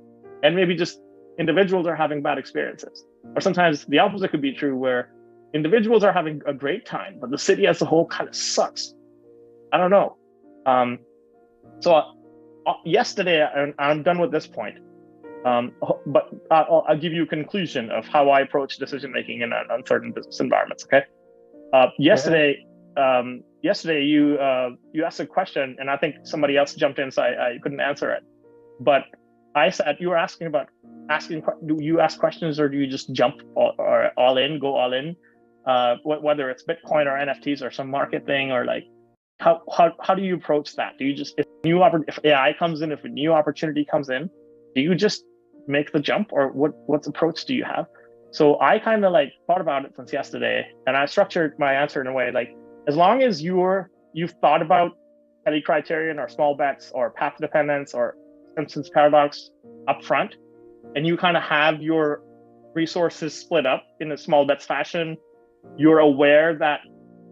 Speaker 3: and maybe just individuals are having bad experiences. Or sometimes the opposite could be true, where individuals are having a great time, but the city as a whole kind of sucks. I don't know. So yesterday, and I'm done with this point, but I'll give you a conclusion of how I approach decision-making in uncertain business environments, okay? Yesterday, you asked a question, and I think somebody else jumped in, so I couldn't answer it. But I said, you were asking, do you ask questions or do you just jump or all in, go all in? Whether it's Bitcoin or NFTs or some market thing, or like, how do you approach that? Do you just, if AI comes in, if a new opportunity comes in, do you just make the jump, or what approach do you have? So I kind of like thought about it since yesterday, and I structured my answer in a way like, as long as you've thought about Kelly criterion or small bets or path dependence or Simpsons paradox up front, and you kind of have your resources split up in a small bets fashion, you're aware that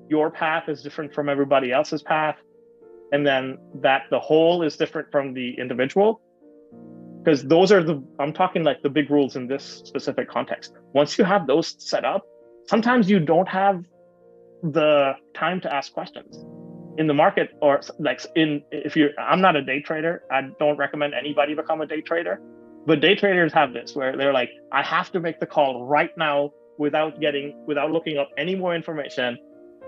Speaker 3: your path is different from everybody else's path, and then that the whole is different from the individual. Because those are I'm talking like the big rules in this specific context. Once you have those set up, sometimes you don't have the time to ask questions in the market, or like I'm not a day trader. I don't recommend anybody become a day trader, but day traders have this where they're like, I have to make the call right now without looking up any more information.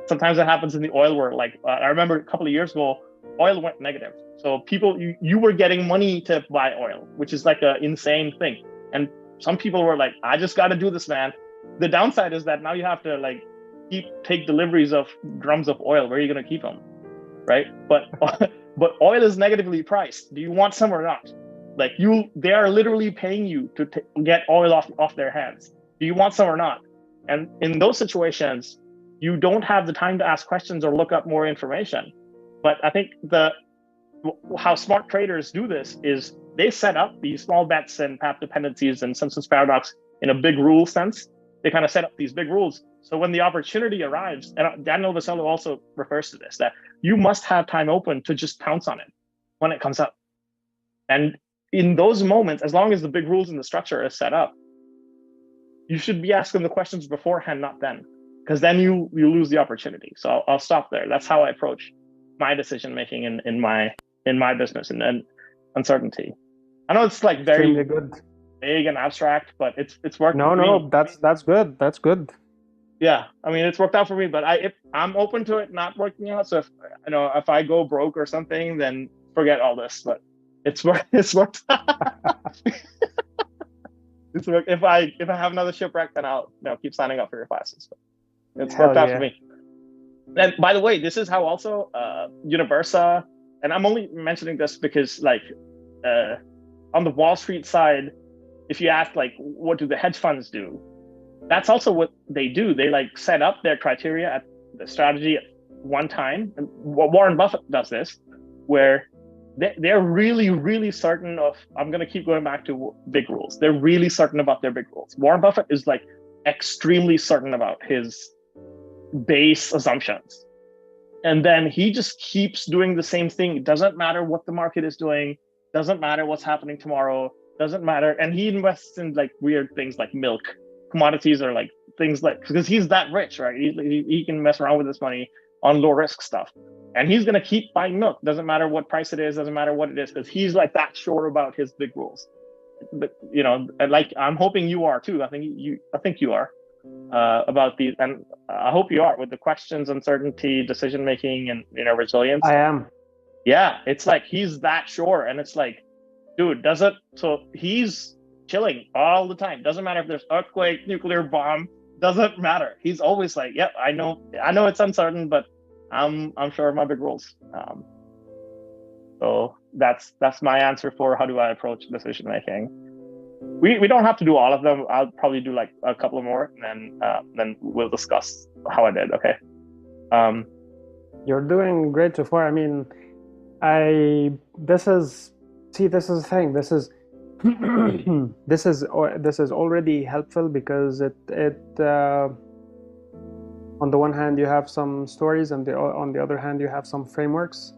Speaker 3: Sometimes that happens in the oil world. Like I remember a couple of years ago, oil went negative. So people, you were getting money to buy oil, which is like an insane thing. And some people were like, I just got to do this, man. The downside is that now you have to like take deliveries of drums of oil. Where are you going to keep them? Right. But oil is negatively priced. Do you want some or not? Like they are literally paying you to get oil off their hands. Do you want some or not? And in those situations, you don't have the time to ask questions or look up more information. But I think how smart traders do this is they set up these small bets and path dependencies and Simpson's paradox in a big rule sense. They kind of set up these big rules. So when the opportunity arrives, and Daniel Vassallo also refers to this, that you must have time open to just pounce on it when it comes up. And in those moments, as long as the big rules in the structure is set up, you should be asking the questions beforehand, not then, because then you lose the opportunity. So I'll stop there. That's how I approach my decision making in my business and then uncertainty. I know it's like very
Speaker 2: Extremely good.
Speaker 3: vague and abstract, but it's worked.
Speaker 2: No, that's good. That's good.
Speaker 3: Yeah, I mean, it's worked out for me, but I'm open to it not working out. So if I go broke or something, then forget all this. But it's worked. It's worked. It's worked. If I have another shipwreck, then I'll keep signing up for your classes. But it's worked out for me. And by the way, this is how also Universa, and I'm only mentioning this because like on the Wall Street side, if you ask like what do the hedge funds do, that's also what they do. They like set up their criteria at the strategy at one time. And Warren Buffett does this, where they're really, really certain of, I'm going to keep going back to big rules. They're really certain about their big rules. Warren Buffett is like extremely certain about his base assumptions. And then he just keeps doing the same thing. It doesn't matter what the market is doing. Doesn't matter what's happening tomorrow. Doesn't matter. And he invests in like weird things like milk. Commodities are like things like, because he's that rich, right? He can mess around with this money on low risk stuff. And he's going to keep buying milk. Doesn't matter what price it is. Doesn't matter what it is, because he's like that sure about his big rules. But like I'm hoping you are too. I think you are about these, and I hope you are with the questions, uncertainty, decision making, and resilience.
Speaker 2: I am.
Speaker 3: Yeah, it's like he's that sure, and it's like, dude, so he's chilling all the time. Doesn't matter if there's earthquake, nuclear bomb, doesn't matter. He's always like, yep, I know it's uncertain, but I'm sure of my big rules. So that's my answer for how do I approach decision making. We don't have to do all of them. I'll probably do like a couple more, and then we'll discuss how I did. Okay.
Speaker 2: You're doing great so far. I mean, this is the thing. This is this is already helpful because it on the one hand you have some stories, and on the other hand you have some frameworks.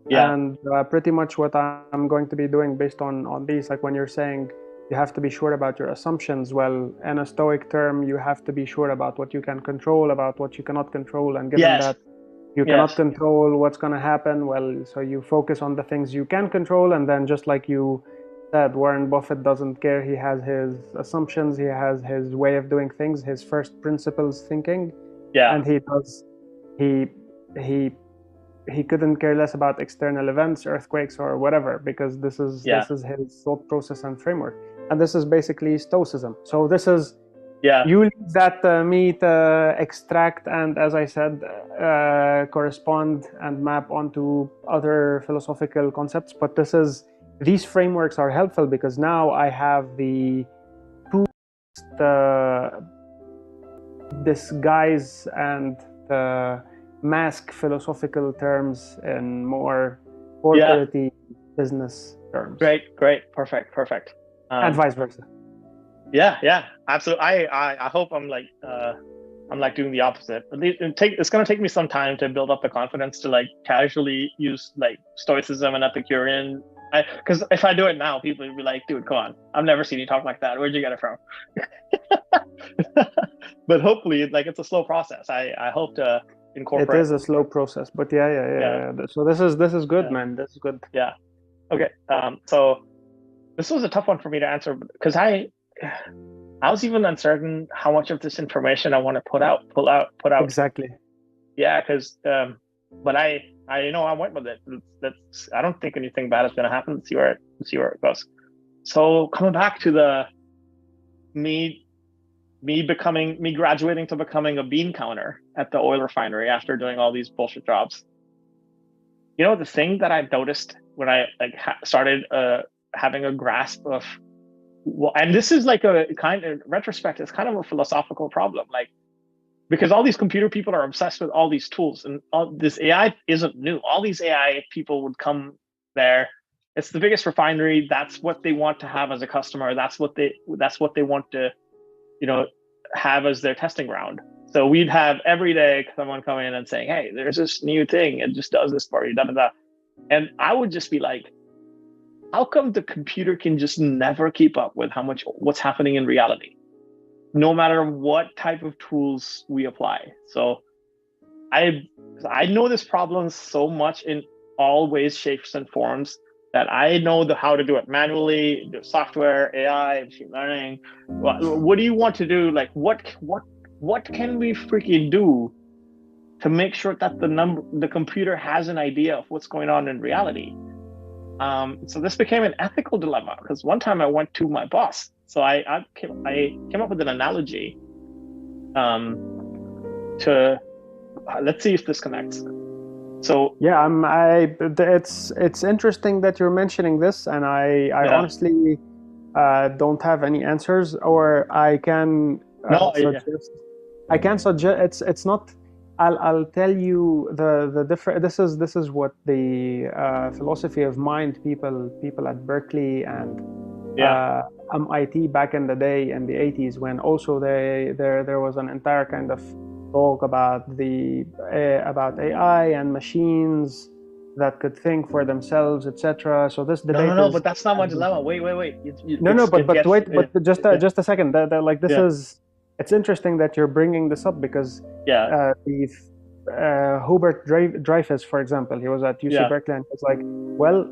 Speaker 3: Yeah.
Speaker 2: And pretty much what I'm going to be doing based on these, like when you're saying you have to be sure about your assumptions, well, in a Stoic term, you have to be sure about what you can control, about what you cannot control, and given that you cannot control what's going to happen, well, so you focus on the things you can control. And then just like you said, Warren Buffett doesn't care. He has his assumptions, he has his way of doing things, his first principles thinking.
Speaker 3: Yeah.
Speaker 2: And he couldn't care less about external events, earthquakes or whatever, because this is his thought process and framework. And this is basically Stoicism. So this is you leave that me to extract and, as I said, correspond and map onto other philosophical concepts. But these frameworks are helpful because now I have the tools to disguise and mask philosophical terms in more corporate business terms.
Speaker 3: Great, perfect.
Speaker 2: And vice versa.
Speaker 3: Yeah, absolutely. I hope I'm like doing the opposite. It's going to take me some time to build up the confidence to like casually use like Stoicism and Epicurean. Because if I do it now, people will be like, dude, come on, I've never seen you talk like that. Where'd you get it from? But hopefully, like, it's a slow process. I hope to incorporate.
Speaker 2: It is a slow process, but yeah. So this is good, man. This is good.
Speaker 3: Yeah. Okay. So this was a tough one for me to answer because I was even uncertain how much of this information I want to pull out.
Speaker 2: Exactly.
Speaker 3: Yeah, because but I went with it. I don't think anything bad is going to happen. Let's see where it goes. So coming back to the me graduating to becoming a bean counter at the oil refinery after doing all these bullshit jobs. The thing that I noticed when I started having a grasp of, and this is like a kind of retrospect, it's kind of a philosophical problem, like, because all these computer people are obsessed with all these tools, and all this AI isn't new. All these AI people would come, there. It's the biggest refinery. That's what they want to have as a customer. That's what they want to, have as their testing ground. So we'd have every day someone come in and saying, hey, there's this new thing. It just does this for you, da, da, da. And I would just be like, how come the computer can just never keep up with what's happening in reality, no matter what type of tools we apply? So I know this problem so much in all ways, shapes, and forms that I know how to do it manually, do software, AI, machine learning. What do you want to do? Like, what can we freaking do to make sure that the computer has an idea of what's going on in reality? So this became an ethical dilemma, because one time I went to my boss. So I came up with an analogy to let's see if this connects. So
Speaker 2: yeah, it's interesting that you're mentioning this, and I honestly don't have any answers, or I can suggest. I can suggest. It's not. I'll tell you the different. This is what the philosophy of mind people at Berkeley and MIT back in the day in the 80s, when also there was an entire kind of talk about about AI and machines that could think for themselves, etc. So this debate.
Speaker 3: No, but that's not my dilemma. Wait.
Speaker 2: But just a second. Like this is. It's interesting that you're bringing this up, because Hubert Dreyfus, for example, he was at UC Berkeley, and it's like, well,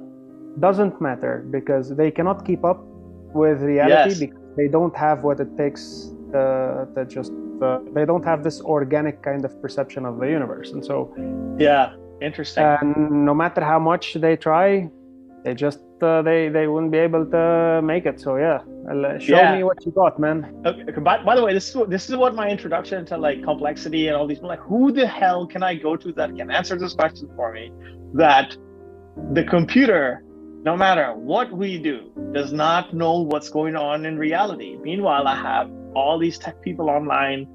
Speaker 2: doesn't matter, because they cannot keep up with reality because they don't have what it takes they don't have this organic kind of perception of the universe. And so
Speaker 3: interesting.
Speaker 2: No matter how much they try, they just they wouldn't be able to make it. So show me what you got, man.
Speaker 3: Okay. By the way, this is what my introduction to like complexity and all these. Like, who the hell can I go to that can answer this question for me? That the computer, no matter what we do, does not know what's going on in reality. Meanwhile, I have all these tech people online,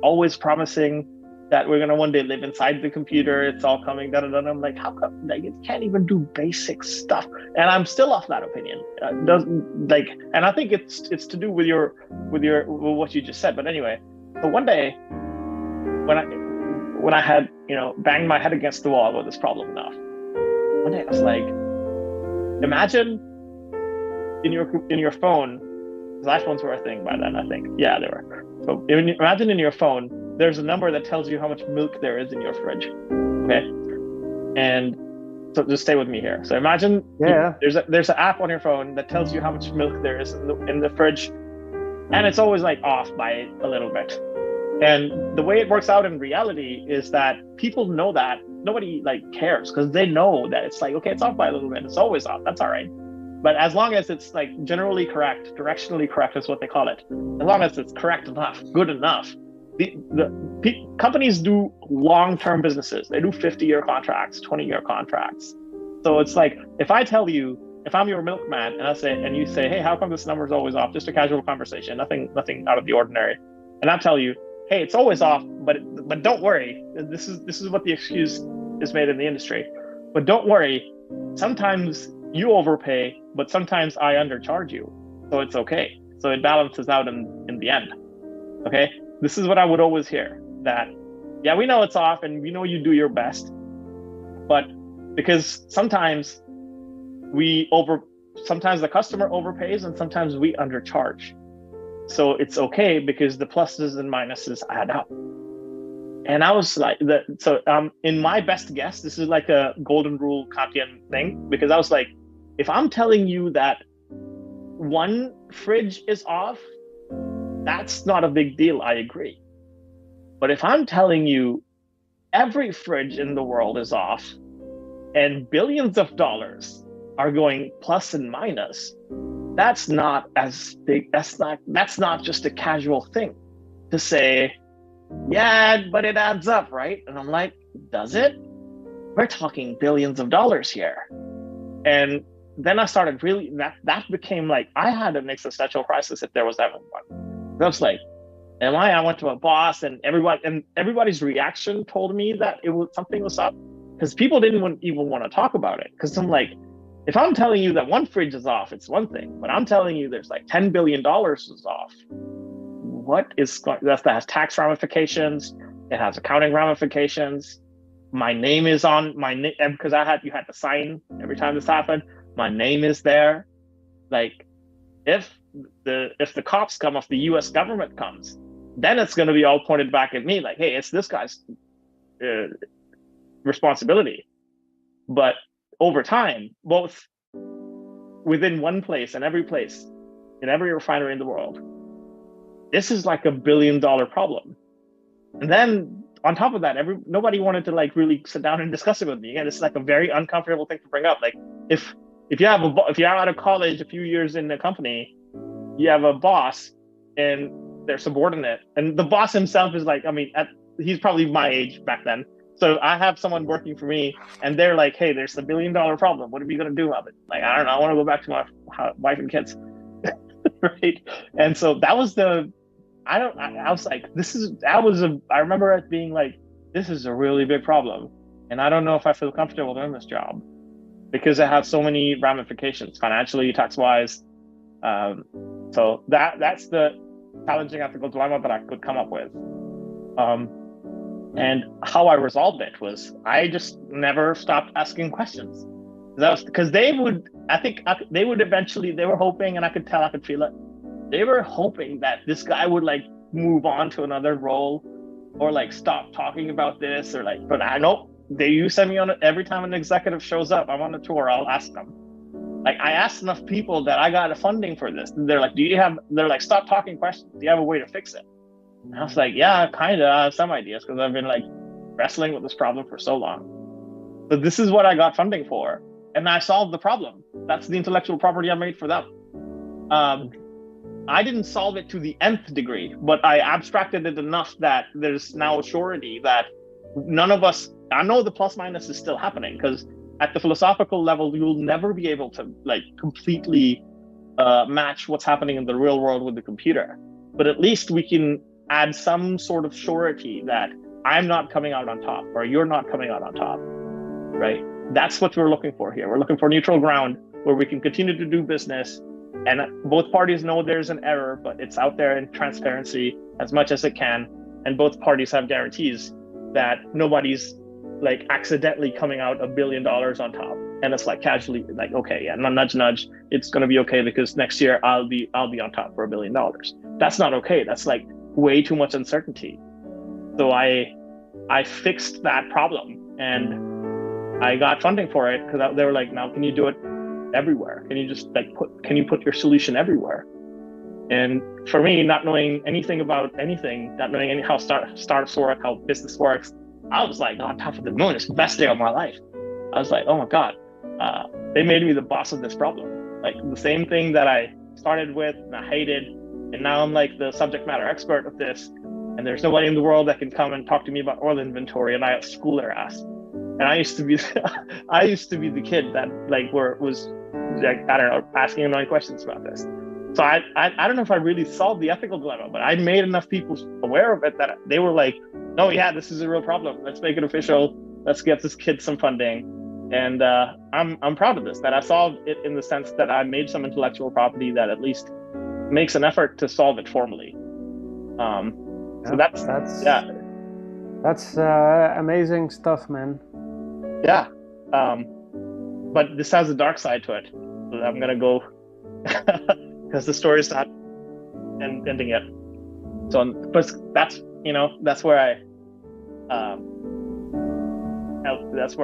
Speaker 3: always promising that we're gonna one day live inside the computer. It's all coming. Da, da, da. I'm like, how come? Like, it can't even do basic stuff. And I'm still of that opinion. And I think it's to do with what you just said. But anyway, so one day, when I had banged my head against the wall with this problem enough, one day I was like, imagine in your phone, because iPhones were a thing by then, I think. Yeah, they were. So imagine in your phone, there's a number that tells you how much milk there is in your fridge. Okay, and so just stay with me here. So imagine there's an app on your phone that tells you how much milk there is in the fridge, and it's always like off by a little bit. And the way it works out in reality is that people know that nobody like cares, because they know that it's like, okay, it's off by a little bit. It's always off. That's all right. But as long as it's like generally correct, directionally correct is what they call it. As long as it's correct enough, good enough. Companies do long-term businesses. They do 50-year contracts, 20-year contracts. So it's like, if I tell you, if I'm your milkman and you say, hey, how come this number is always off? Just a casual conversation, nothing out of the ordinary. And I tell you, hey, it's always off, but don't worry. This is what the excuse is made in the industry. But don't worry. Sometimes you overpay, but sometimes I undercharge you. So it's okay. So it balances out in the end. Okay? This is what I would always hear, that, yeah, we know it's off and we know you do your best, but because sometimes sometimes the customer overpays and sometimes we undercharge. So it's okay because the pluses and minuses add up. And I was like, in my best guess, this is like a golden rule Kantian thing, because I was like, if I'm telling you that one fridge is off, that's not a big deal, I agree. But if I'm telling you every fridge in the world is off and billions of dollars are going plus and minus, that's not as big, that's not just a casual thing to say, yeah, but it adds up, right? And I'm like, does it? We're talking billions of dollars here. And then I started really, that became like, I had an existential crisis if there was ever one. I was like, I went to a boss and everybody's reaction told me that something was up, because people didn't even want to talk about it. Because I'm like, if I'm telling you that one fridge is off, it's one thing. But I'm telling you there's like $10 billion is off. What is going? That has tax ramifications. It has accounting ramifications. My name is on my name because you had to sign every time this happened. My name is there. Like, if the cops come, if the U.S. government comes, then it's going to be all pointed back at me. Like, hey, it's this guy's responsibility. But over time, both within one place and every place, in every refinery in the world, this is like $1 billion problem. And then on top of that, nobody wanted to like really sit down and discuss it with me. Again, it's like a very uncomfortable thing to bring up. Like, if you're out of college, a few years in the company, you have a boss and they're subordinate, and the boss himself is like, I mean, he's probably my age back then. So I have someone working for me, and they're like, "Hey, there's a $1 billion problem. What are we gonna do about it?" Like, I don't know. I want to go back to my wife and kids, right? And so that was I was like, I remember it being like, this is a really big problem, and I don't know if I feel comfortable doing this job because it has so many ramifications, financially, tax-wise. So that's the challenging ethical dilemma that I could come up with. And how I resolved it was I just never stopped asking questions. That was because they would eventually, they were hoping, and I could tell, I could feel it. They were hoping that this guy would like move on to another role or like stop talking about this or like, but I know you send me on it every time an executive shows up. I'm on a tour, I'll ask them. Like, I asked enough people that I got a funding for this. And they're like, they're like, stop talking questions. Do you have a way to fix it? And I was like, yeah, kind of. I have some ideas because I've been like wrestling with this problem for so long. But this is what I got funding for. And I solved the problem. That's the intellectual property I made for them. I didn't solve it to the nth degree, but I abstracted it enough that there's now a surety that none of us, I know the plus minus is still happening, because at the philosophical level, you'll never be able to like completely match what's happening in the real world with the computer. But at least we can add some sort of surety that I'm not coming out on top or you're not coming out on top, right? That's what we're looking for here. We're looking for neutral ground where we can continue to do business, and both parties know there's an error, but it's out there in transparency as much as it can. And both parties have guarantees that nobody's like accidentally coming out $1 billion on top. And it's like casually like, okay, yeah, nudge, nudge. It's going to be okay because next year I'll be on top for $1 billion. That's not okay. That's like way too much uncertainty. So I fixed that problem, and I got funding for it because they were like, now can you do it everywhere? Can you just like put your solution everywhere? And for me, not knowing anything about anything, not knowing how startups work, how business works, I was like on top of the moon. It's the best day of my life. I was like, oh my God, they made me the boss of this problem. Like the same thing that I started with and I hated, and now I'm like the subject matter expert of this. And there's nobody in the world that can come and talk to me about oil inventory, and I school their ass. And I used to be the kid that like was like, I don't know, asking annoying questions about this. So I don't know if I really solved the ethical dilemma, but I made enough people aware of it that they were like, oh yeah, this is a real problem. Let's make it official. Let's get this kid some funding. And I'm proud of this, that I solved it in the sense that I made some intellectual property that at least makes an effort to solve it formally. So
Speaker 2: that's amazing stuff, man.
Speaker 3: Yeah. But this has a dark side to it. So I'm gonna go because the story's not ending yet. So, but that's where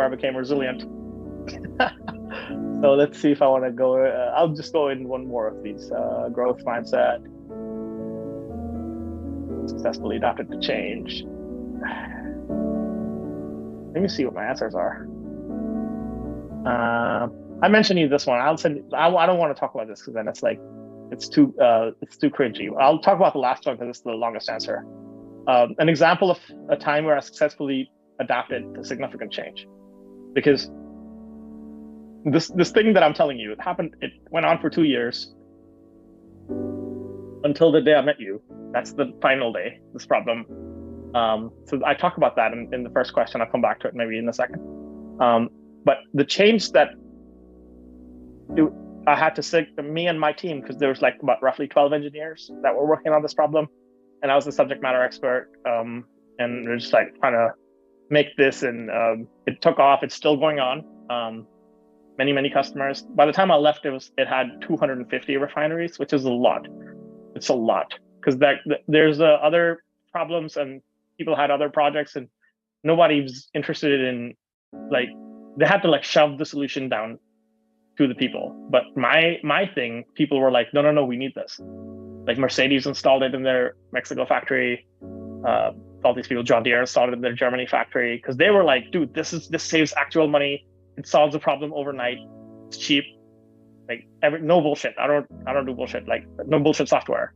Speaker 3: I became resilient. So let's see if I want to go. I'll just go in one more of these. Growth mindset, successfully adapted to change. Let me see what my answers are. I mentioned you this one. I don't want to talk about this because then it's too cringy. I'll talk about the last one because it's the longest answer. An example of a time where I successfully adapted to significant change, because this thing that I'm telling you, it went on for 2 years until the day I met you. That's the final day, this problem. So I talk about that in the first question. I'll come back to it maybe in a second. But the change that I had to stick me and my team, because there was like about roughly 12 engineers that were working on this problem, and I was the subject matter expert. And we're just like trying to make this, and it took off. It's still going on. Many customers. By the time I left, it had 250 refineries, which is a lot. It's a lot, because there's other problems, and people had other projects, and nobody's interested in, like, they had to like shove the solution down to the people. But my thing, people were like, no, we need this. Like Mercedes installed it in their Mexico factory. All these people, John Deere installed it in their Germany factory, because they were like, dude, this saves actual money. It solves the problem overnight. It's cheap. Like no bullshit. I don't do bullshit. Like no bullshit software.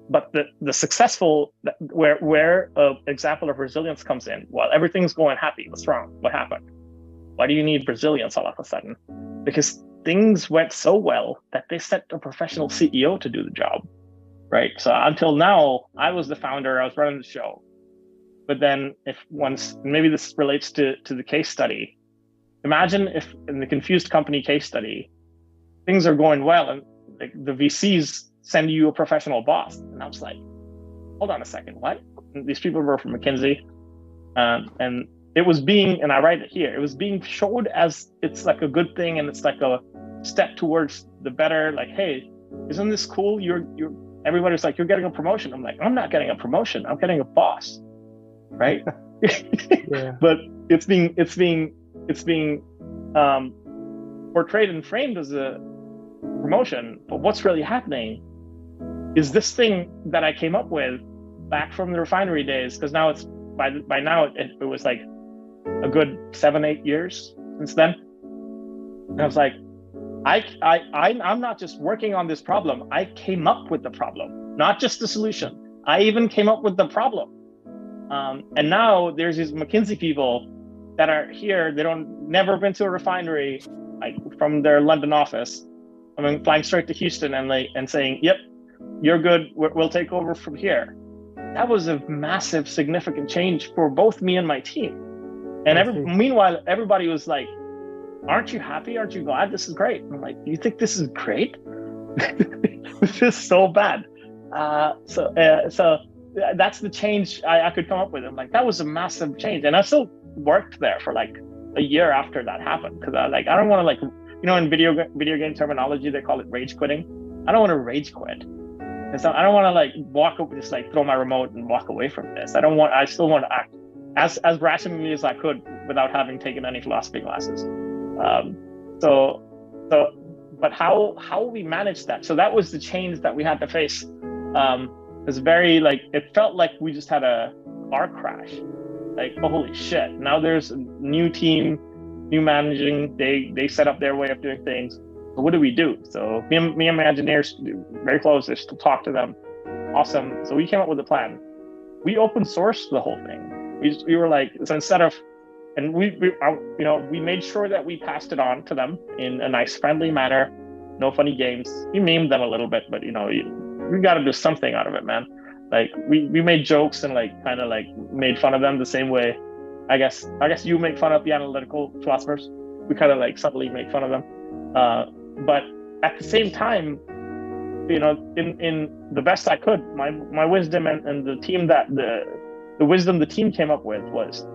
Speaker 3: But the successful, where example of resilience comes in, while everything's going happy, what's wrong? What happened? Why do you need resilience all of a sudden? Because things went so well that they sent a professional CEO to do the job, right? So until now, I was the founder, I was running the show. But then maybe this relates to the case study. Imagine if in the Confused Company case study, things are going well and like the VCs send you a professional boss. And I was like, hold on a second, what? And these people were from McKinsey. And it was and I write it here, it was being showed as it's like a good thing, and it's like a step towards the better, like, hey, isn't this cool? Everybody's like, you're getting a promotion. I'm like, I'm not getting a promotion, I'm getting a boss, right?
Speaker 2: Yeah.
Speaker 3: But it's being portrayed and framed as a promotion. But what's really happening is this thing that I came up with back from the refinery days, because now it's by now it was like a good 7-8 years since then. And I was like, I'm not just working on this problem. I came up with the problem, not just the solution. I even came up with the problem. And now there's these McKinsey people that are here. They never been to a refinery, like from their London office. I mean, flying straight to Houston and saying, yep, you're good. We'll take over from here. That was a massive, significant change for both me and my team. And meanwhile, everybody was like, aren't you happy? Aren't you glad? This is great. I'm like, you think this is great? This is so bad. So that's the change I could come up with. I'm like, that was a massive change. And I still worked there for like a year after that happened, because I don't want to, like, in video game terminology, they call it rage quitting. I don't want to rage quit. And so I don't want to like walk up, just like throw my remote and walk away from this. I still want to act as rationally as I could without having taken any philosophy classes. But how we managed that? So that was the change that we had to face. It was very like, it felt like we just had a car crash. Like, oh, holy shit! Now there's a new team, new managing. They set up their way of doing things. So what do we do? So me and my engineers, very close, just to talk to them. Awesome. So we came up with a plan. We open sourced the whole thing. We were like, so instead of, and we made sure that we passed it on to them in a nice, friendly manner. No funny games. We memed them a little bit, but we got to do something out of it, man. Like we made jokes and like kind of like made fun of them the same way. I guess you make fun of the analytical philosophers. We kind of like subtly make fun of them. But at the same time, in the best I could, my wisdom and the team the wisdom the team came up with was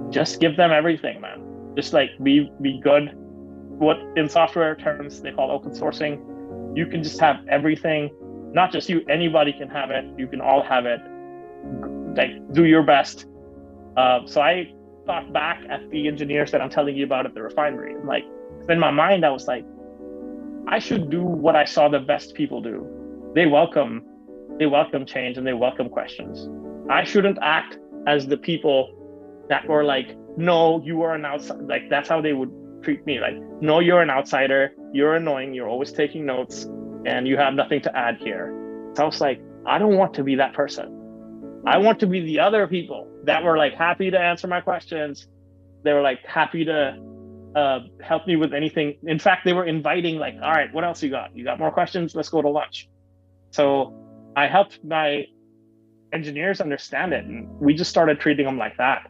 Speaker 3: just give them everything, man. Just like be good. What in software terms they call open sourcing. You can just have everything. Not just you, anybody can have it. You can all have it. Like, do your best. So I thought back at the engineers that I'm telling you about at the refinery. And like, in my mind, I was like, I should do what I saw the best people do. They welcome change and they welcome questions. I shouldn't act as the people that were like, no, you are an outsider. Like, that's how they would treat me. Like, no, you're an outsider. You're annoying. You're always taking notes. And you have nothing to add here. So I was like, I don't want to be that person. I want to be the other people that were like happy to answer my questions. They were like happy to help me with anything. In fact, they were inviting like, all right, what else you got? You got more questions? Let's go to lunch. So I helped my engineers understand it. And we just started treating them like that.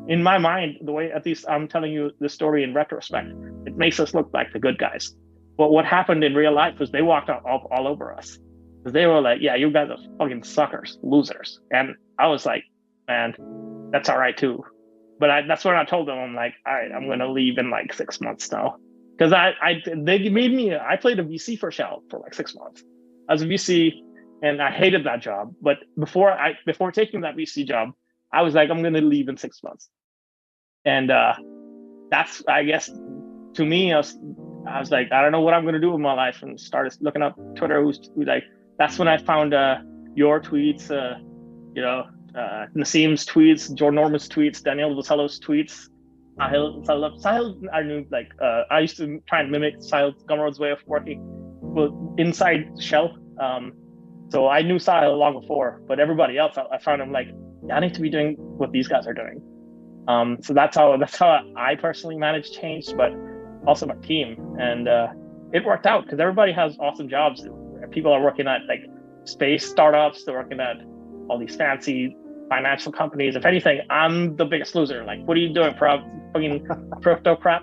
Speaker 3: in my mind, the way at least I'm telling you the story in retrospect, it makes us look like the good guys. But what happened in real life was they walked all over us. They were like, yeah, you guys are fucking suckers, losers. And I was like, man, that's all right too. But that's when I told them, I'm like, all right, I'm going to leave in like 6 months now. Because they made me, I played a VC for Shell for like 6 months. I was a VC and I hated that job. But before taking that VC job, I was like, I'm going to leave in 6 months. And that's, I guess, to me, I was like, I don't know what I'm going to do with my life, and started looking up Twitter. Who's like, that's when I found your tweets, Nassim's tweets, Jordan Norman's tweets, Daniel Vasello's tweets, Sahil. I knew, like, I used to try and mimic Sahil Gumroad's way of working inside Shell. So I knew Sahil long before, but everybody else, I found him like, I need to be doing what these guys are doing. So that's how I personally managed change, but also my team. And it worked out because everybody has awesome jobs. People are working at like space startups, they're working at all these fancy financial companies. If anything, I'm the biggest loser. Like, what are you doing, fucking crypto crap?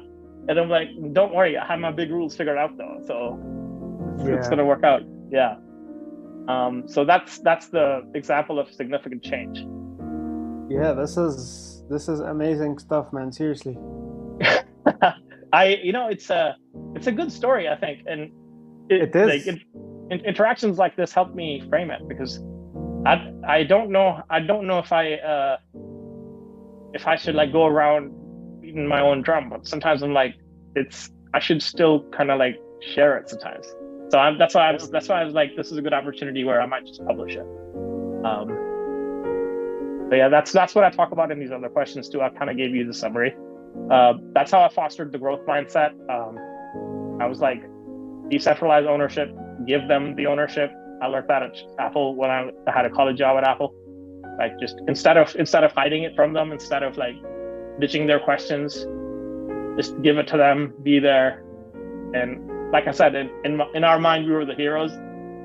Speaker 3: And I'm like, don't worry, I have my big rules figured out though. So it's gonna work out. Yeah. So that's the example of significant change.
Speaker 2: Yeah, this is amazing stuff, man. Seriously.
Speaker 3: It's a good story, I think, and
Speaker 2: it is.
Speaker 3: Like, interactions like this help me frame it, because I don't know if I should like go around beating my own drum, but sometimes I'm like, I should still kind of like share it sometimes. So that's why I was like, this is a good opportunity where I might just publish it. But yeah, that's what I talk about in these other questions too. I kind of gave you the summary. That's how I fostered the growth mindset. I was like, decentralized ownership, give them the ownership. I learned that at Apple when I had a college job at Apple. Like, just instead of hiding it from them, instead of like ditching their questions, just give it to them, be there. And like I said, in our mind, we were the heroes.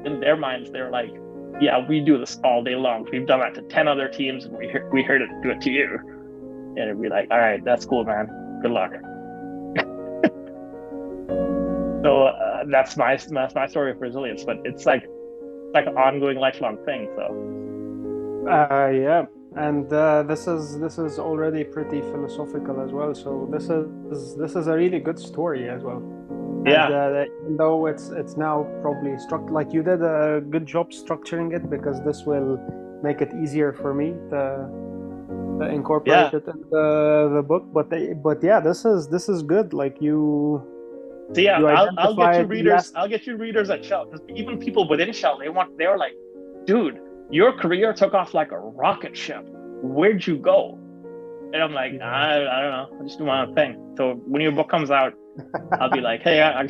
Speaker 3: In their minds, they're like, yeah, we do this all day long. We've done that to 10 other teams, and we heard it do it to you. And it'd be like, all right, that's cool, man. Good luck. So that's my story of resilience. But it's like an ongoing, lifelong thing. So
Speaker 2: yeah, and this is already pretty philosophical as well. So this is a really good story as well.
Speaker 3: Yeah.
Speaker 2: And, even though it's now probably like you did a good job structuring it, because this will make it easier for me to incorporate it in the book. But yeah, this is good. Like you.
Speaker 3: So yeah, I'll get you readers. I'll get you readers at Shell. Even people within Shell, they were like, dude, your career took off like a rocket ship. Where'd you go? And I'm like, I don't know. I just do my own thing. So when your book comes out, I'll be like, hey, I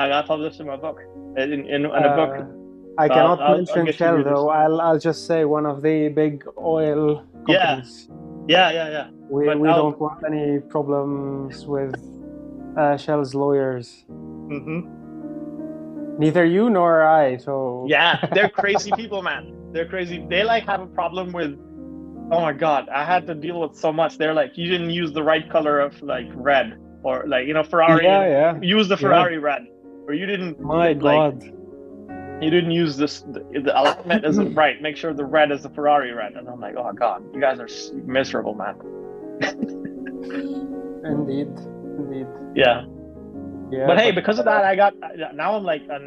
Speaker 3: got published in my book, in a book.
Speaker 2: I cannot mention Shell though. I'll just say one of the big oil companies.
Speaker 3: Yeah.
Speaker 2: We don't want any problems with Shell's lawyers.
Speaker 3: Mm-hmm.
Speaker 2: Neither you nor I. So
Speaker 3: yeah, they're crazy people, man. They're crazy. They like have a problem with. Oh my God, I had to deal with so much. They're like, you didn't use the right color of like red, or like, Ferrari. Use the Ferrari red, or you didn't.
Speaker 2: My God.
Speaker 3: You didn't use this. The alignment isn't right. Make sure the red is the Ferrari red. And I'm like, oh God, you guys are miserable, man.
Speaker 2: Indeed.
Speaker 3: Yeah. But hey, because of that, now I'm like, I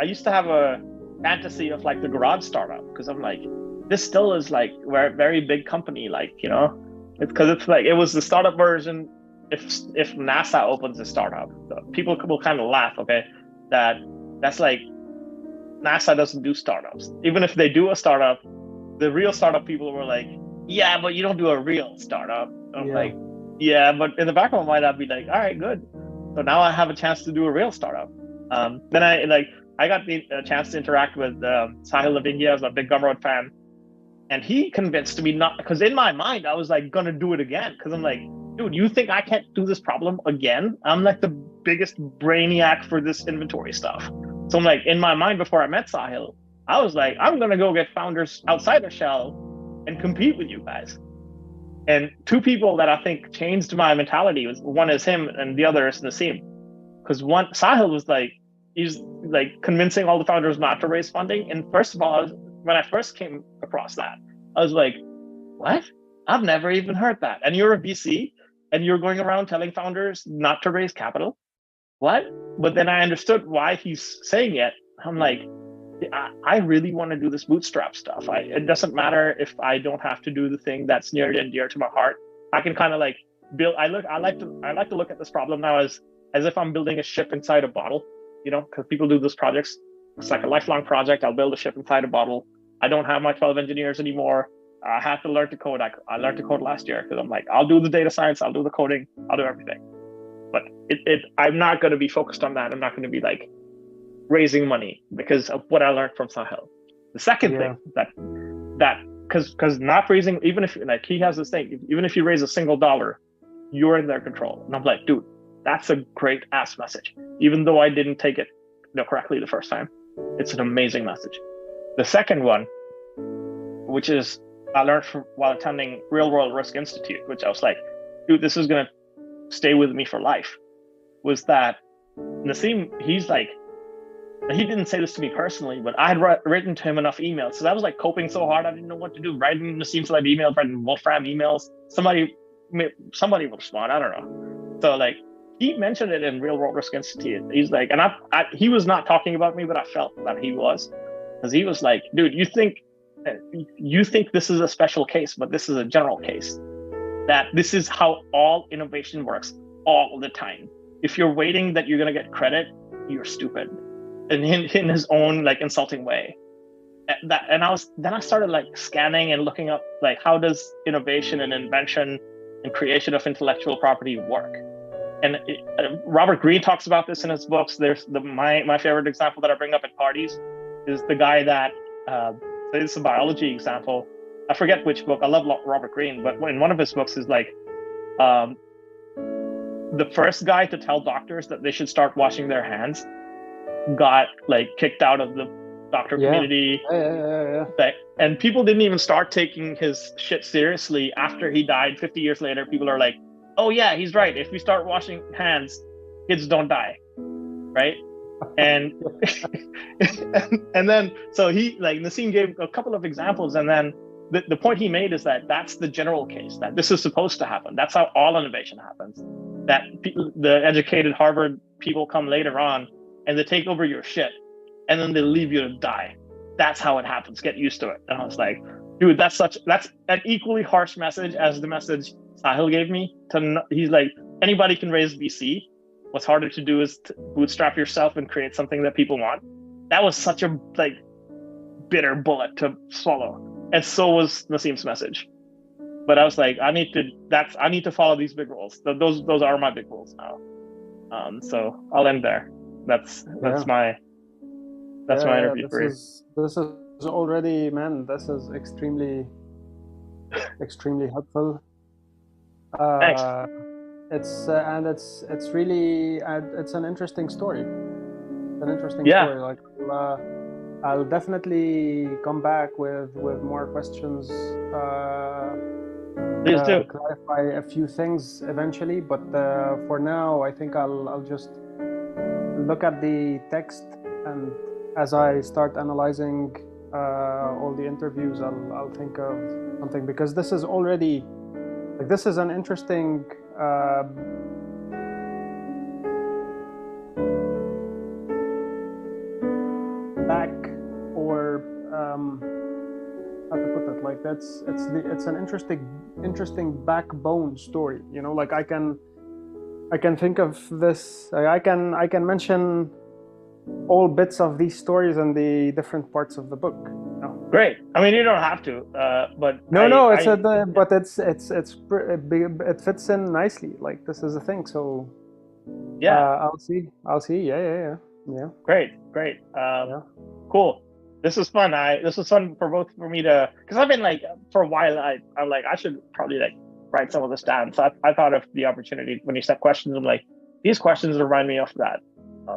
Speaker 3: used to have a fantasy of like the garage startup, because I'm like, this still is like a very big company, like, it's because it's like, it was the startup version. If NASA opens a startup, people will kind of laugh, okay, that's like, NASA doesn't do startups. Even if they do a startup, the real startup people were like, yeah, but you don't do a real startup. I'm like, yeah, but in the back of my mind, I'd be like, all right, good. So now I have a chance to do a real startup. Then I got the chance to interact with Sahil Lavingya, as a big Gumroad fan. And he convinced me not, because in my mind, I was like, gonna do it again. Because I'm like, dude, you think I can't do this problem again? I'm like the biggest brainiac for this inventory stuff. So I'm like, in my mind, before I met Sahil, I was like, I'm gonna go get founders outside of Shell and compete with you guys. And two people that I think changed my mentality was one is him and the other is Nassim. Because one Sahil was like, he's like convincing all the founders not to raise funding. And first of all, when I first came across that, I was like, what? I've never even heard that. And you're a VC and you're going around telling founders not to raise capital. What? But then I understood why he's saying it. I'm like, I really want to do this bootstrap stuff. It doesn't matter if I don't have to do the thing that's near and dear to my heart. I can kind of like build. I like to look at this problem now as if I'm building a ship inside a bottle. You know, because people do those projects. It's like a lifelong project. I'll build a ship inside a bottle. I don't have my 12 engineers anymore. I have to learn to code. I learned to code last year because I'm like, I'll do the data science, I'll do the coding, I'll do everything. But I'm not going to be focused on that. I'm not going to be like raising money because of what I learned from Sahil. The second thing that because not raising, even if like he has this thing, even if you raise a single dollar, you're in their control. And I'm like, dude, that's a great ass message. Even though I didn't take it correctly the first time, it's an amazing message. The second one, which is I learned from while attending Real World Risk Institute, which I was like, dude, this is gonna stay with me for life, was that Nassim, he's like, he didn't say this to me personally, but I had written to him enough emails. So I was like coping so hard, I didn't know what to do. Writing Nassim Taleb emails, writing Wolfram emails. Somebody will respond, I don't know. So like, he mentioned it in Real World Risk Institute. He's like, and he was not talking about me, but I felt that he was. Because he was like, dude, you think this is a special case, but this is a general case. That this is how all innovation works all the time. If you're waiting that you're going to get credit, you're stupid. And in his own like insulting way. And I started like scanning and looking up like how does innovation and invention and creation of intellectual property work. And Robert Greene talks about this in his books. There's my favorite example that I bring up at parties is the guy that it's a biology example. I forget which book. I love Robert Greene, but in one of his books is like the first guy to tell doctors that they should start washing their hands got like kicked out of the doctor community. And people didn't even start taking his shit seriously after he died. 50 years later, people are like, oh yeah, he's right. If we start washing hands, kids don't die, right? And and then so he like Nassim gave a couple of examples, and then the point he made is that that's the general case, that this is supposed to happen. That's how all innovation happens. That the educated Harvard people come later on and they take over your shit, and then they leave you to die. That's how it happens. Get used to it. And I was like, dude, that's an equally harsh message as the message Sahil gave me. He's like, anybody can raise VC. What's harder to do is to bootstrap yourself and create something that people want. That was such a like bitter bullet to swallow, and so was Nassim's message. But I was like, I need to follow these big rules. Those are my big rules now. So I'll end there. That's my interview for you.
Speaker 2: This is already, man. This is extremely helpful.
Speaker 3: Thanks.
Speaker 2: It's really it's an interesting story. It's an interesting story. Like I'll definitely come back with more questions.
Speaker 3: Please do.
Speaker 2: Clarify a few things eventually, but for now, I think I'll just look at the text, and as I start analyzing all the interviews, I'll think of something, because this is already like, this is an interesting back, or how to put it, like it's an interesting backbone story, you know. Like I can think of this, I can mention all bits of these stories and the different parts of the book, you know?
Speaker 3: Great. I mean, you don't have to, but
Speaker 2: it fits in nicely. Like, this is a thing. So I'll see. Yeah.
Speaker 3: Great. Cool. This was fun. This was fun for me to, because I've been like, for a while, I'm like, I should probably like write some of this down. So I thought of the opportunity when you said questions. I'm like, these questions remind me of that.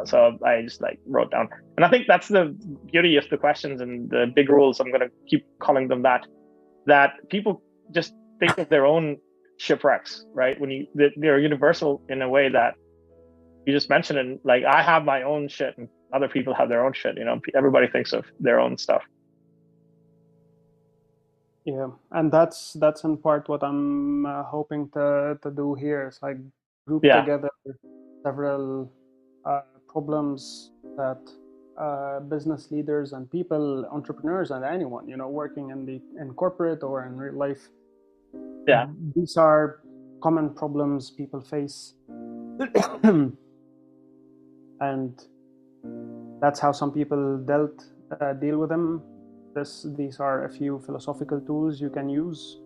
Speaker 3: So I just like wrote down, and I think that's the beauty of the questions and the big rules. I'm going to keep calling them that people just think of their own shipwrecks, right? When they're universal in a way that you just mentioned, and like I have my own shit and other people have their own shit. Everybody thinks of their own stuff.
Speaker 2: Yeah, and that's in part what I'm hoping to do here. It's like group together several problems that business leaders and people, entrepreneurs, and anyone working in corporate or in real life.
Speaker 3: Yeah,
Speaker 2: these are common problems people face, and that's how some people deal with them. These are a few philosophical tools you can use,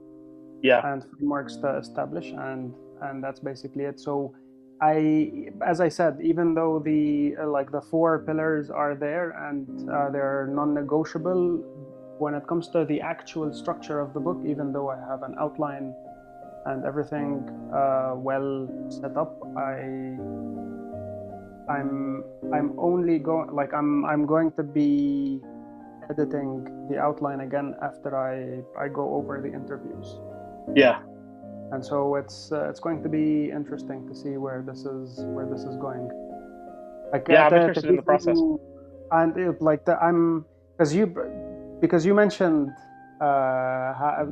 Speaker 2: and frameworks to establish, and that's basically it. So as I said, even though the 4 pillars are there and they're non-negotiable, when it comes to the actual structure of the book, even though I have an outline and everything well set up, I'm only I'm going to be editing the outline again after I go over the interviews.
Speaker 3: Yeah.
Speaker 2: And so it's going to be interesting to see where this is going.
Speaker 3: I'm interested in the process.
Speaker 2: And because you mentioned how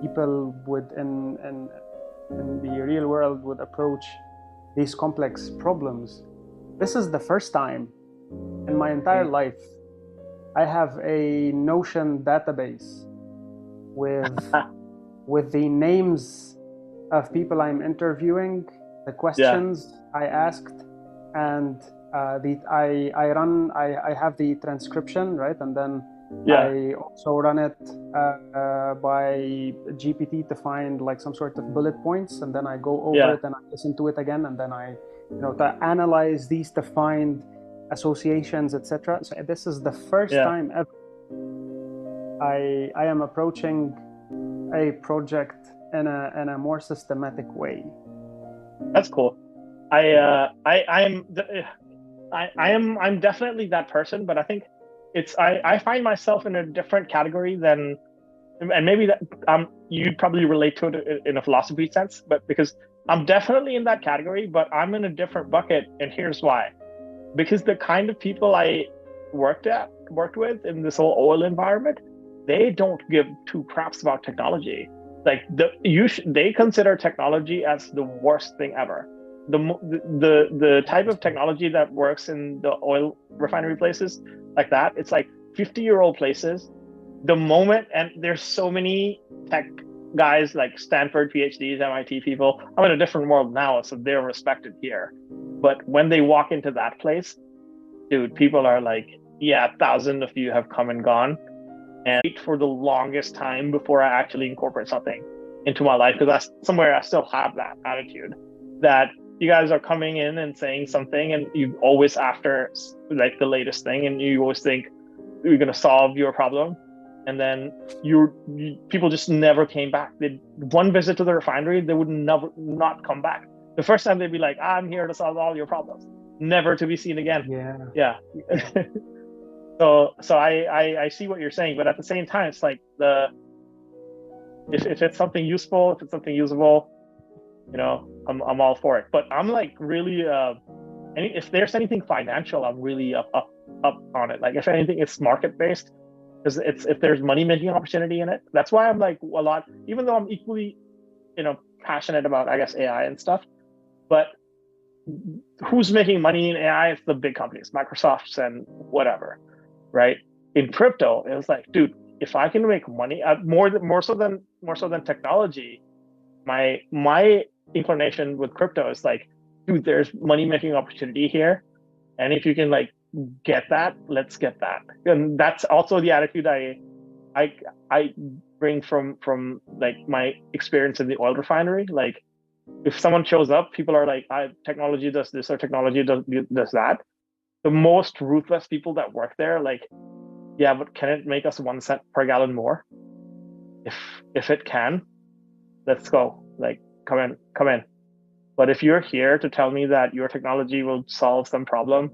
Speaker 2: people would in the real world would approach these complex problems. This is the first time in my entire life I have a Notion database with the names of people I'm interviewing, the questions I asked, and I have the transcription, right? And then I also run it by GPT to find some sort of bullet points, and then I go over it and I listen to it again, and then I to analyze these to find associations, etc. So this is the first time ever I am approaching a project in a more systematic way.
Speaker 3: That's cool. I'm definitely that person, but I think I find myself in a different category than, and maybe that you probably relate to it in a philosophy sense, but because I'm definitely in that category, but I'm in a different bucket, and here's why. Because the kind of people I worked with in this whole oil environment, they don't give two craps about technology. Like they consider technology as the worst thing ever. The type of technology that works in the oil refinery places like that, it's like 50-year-old places. The moment, and there's so many tech guys like Stanford PhDs, MIT people. I'm in a different world now, so they're respected here. But when they walk into that place, dude, people are like, 1,000 of you have come and gone, and wait for the longest time before I actually incorporate something into my life, because somewhere I still have that attitude that you guys are coming in and saying something, and you always after like the latest thing, and you always think you're going to solve your problem, and then people just never came back. One visit to the refinery, they would not come back. The first time they'd be like, I'm here to solve all your problems, never to be seen again. Yeah. So I see what you're saying, but at the same time, it's like if it's something useful, if it's something usable, I'm all for it. But I'm like really if there's anything financial, I'm really up on it. Like if anything, it's market based, because if there's money making opportunity in it. That's why I'm like a lot, even though I'm equally passionate about, I guess, AI and stuff, but who's making money in AI? It's the big companies, Microsoft and whatever, right? In crypto, it was like, dude, if I can make money more so than technology, my inclination with crypto is like, dude, there's money making opportunity here, and if you can like get that, let's get that. And that's also the attitude I bring from like my experience in the oil refinery. Like, if someone shows up, people are like, technology does this or technology does that. The most ruthless people that work there, like, yeah, but can it make us 1 cent per gallon more? If it can, let's go. Like, come in. But if you're here to tell me that your technology will solve some problem,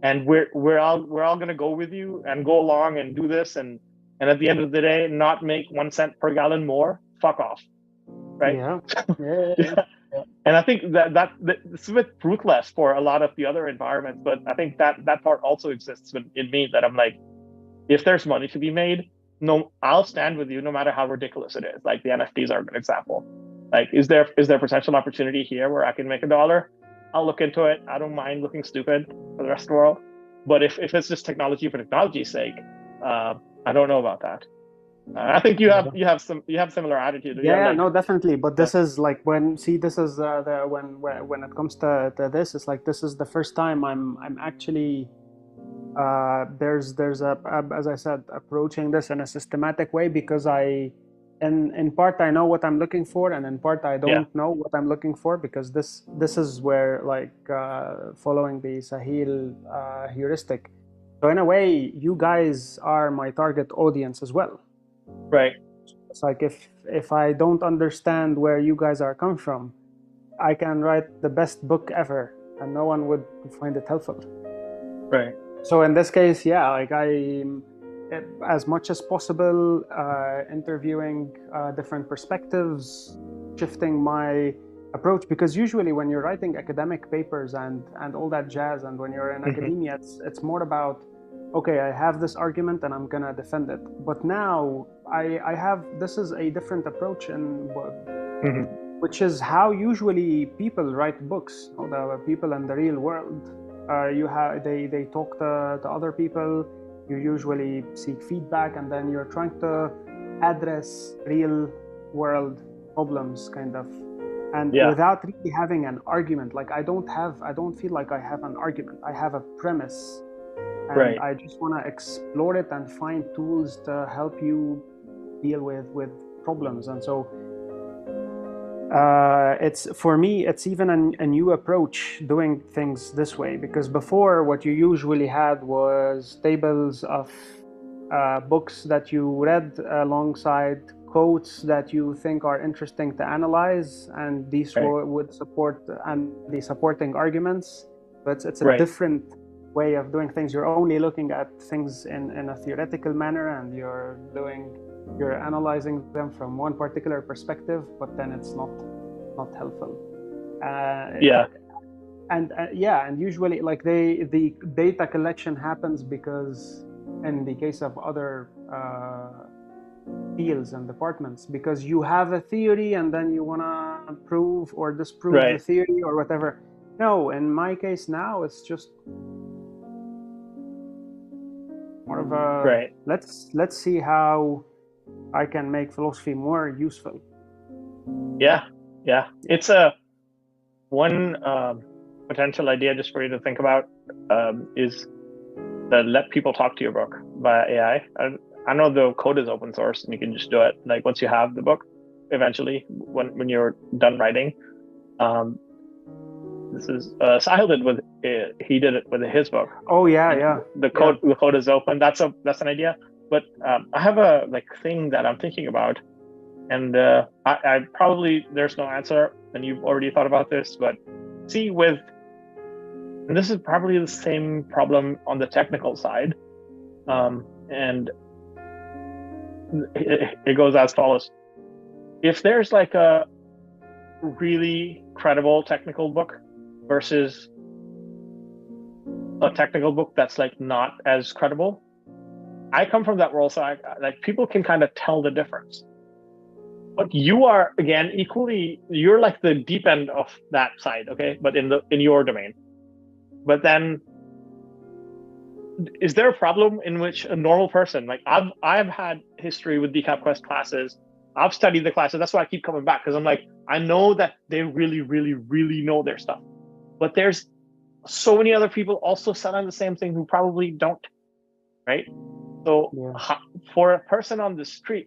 Speaker 3: and we're all gonna go with you and go along and do this, and and at the end of the day, not make 1 cent per gallon more, fuck off, right?
Speaker 2: Yeah. Yeah.
Speaker 3: And I think that it's a bit ruthless for a lot of the other environments, but I think that part also exists in me, that I'm like, if there's money to be made, no, I'll stand with you no matter how ridiculous it is. Like the NFTs are a good example. Like, is there potential opportunity here where I can make $1? I'll look into it. I don't mind looking stupid for the rest of the world. But if it's just technology for technology's sake, I don't know about that. I think you have similar attitude.
Speaker 2: Yeah,
Speaker 3: like,
Speaker 2: no, definitely. But this is like this is when it comes to this, it's like this is the first time I'm actually there's as I said, approaching this in a systematic way, because in part I know what I'm looking for, and in part I don't know what I'm looking for, because this is where, like, following the Sahil heuristic. So in a way, you guys are my target audience as well.
Speaker 3: Right.
Speaker 2: It's like if I don't understand where you guys are coming from, I can write the best book ever and no one would find it helpful.
Speaker 3: Right.
Speaker 2: So in this case, yeah, like as much as possible, interviewing different perspectives, shifting my approach, because usually when you're writing academic papers and all that jazz, and when you're in academia, it's more about, okay, I have this argument and I'm gonna defend it. But now I have, this is a different approach, and which is how usually people write books. You know, the people in the real world, they talk to other people. You usually seek feedback, and then you're trying to address real world problems, kind of, and without really having an argument. Like I don't feel like I have an argument. I have a premise. And I just want to explore it and find tools to help you deal with problems. And so it's, for me, it's even a new approach doing things this way, because before what you usually had was tables of books that you read alongside quotes that you think are interesting to analyze, and these would support, and the supporting arguments. But it's a different way of doing things. You're only looking at things in a theoretical manner, and you're analyzing them from one particular perspective, but then it's not helpful. And usually, like, the data collection happens because, in the case of other fields and departments, because you have a theory and then you want to prove or disprove the theory or whatever. No, in my case now, it's just more of a let's see how I can make philosophy more useful.
Speaker 3: It's a one potential idea just for you to think about is that let people talk to your book via AI. I know the code is open source and you can just do it. Like once you have the book, eventually when you're done writing, this is Sahil did with he did it with his book.
Speaker 2: Oh yeah.
Speaker 3: The code is open. That's an idea. But I have a thing that I'm thinking about, and I probably, there's no answer, and you've already thought about this. But see, and this is probably the same problem on the technical side, and it goes as follows: if there's like a really credible technical book versus a technical book that's like not as credible. I come from that world, so people can kind of tell the difference. But you are, again, equally, you're like the deep end of that side, okay? But in your domain. But then, is there a problem in which a normal person, like I've had history with DCAP classes, I've studied the classes, that's why I keep coming back, because I'm like, I know that they really, really, really know their stuff. But there's so many other people also selling the same thing who probably don't, right? So for a person on the street,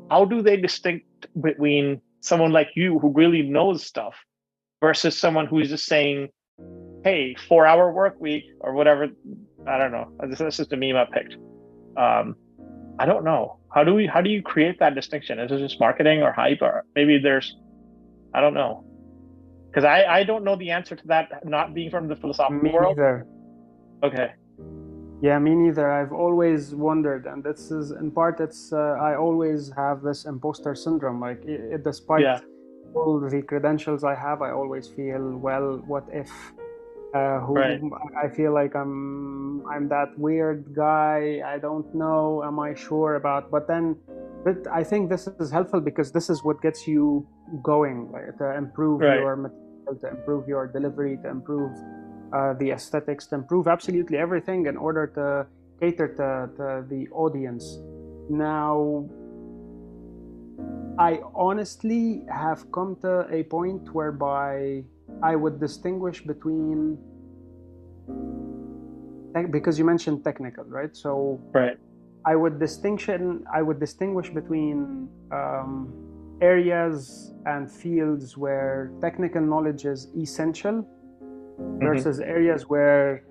Speaker 3: how do they distinguish between someone like you who really knows stuff versus someone who's just saying, hey, 4-hour work week or whatever? I don't know. This is just a meme I picked. I don't know. How do you create that distinction? Is it just marketing or hype, or maybe I don't know. Because I don't know the answer to that, not being from the philosophical world.
Speaker 2: Me neither.
Speaker 3: Okay.
Speaker 2: Yeah, me neither. I've always wondered, and this is in part, it's I always have this imposter syndrome. Like, despite
Speaker 3: Yeah,
Speaker 2: all the credentials I have, I always feel, well, what if?
Speaker 3: right,
Speaker 2: Who I feel like I'm that weird guy. I don't know. Am I sure about? But I think this is helpful because this is what gets you going, like, to improve
Speaker 3: right.
Speaker 2: your material, to improve your delivery, to improve the aesthetics, to improve absolutely everything in order to cater to the audience. Now, I honestly have come to a point whereby I would distinguish between, because you mentioned technical, right? So
Speaker 3: Right.
Speaker 2: I would distinguish between areas and fields where technical knowledge is essential
Speaker 3: Hmm.
Speaker 2: versus areas where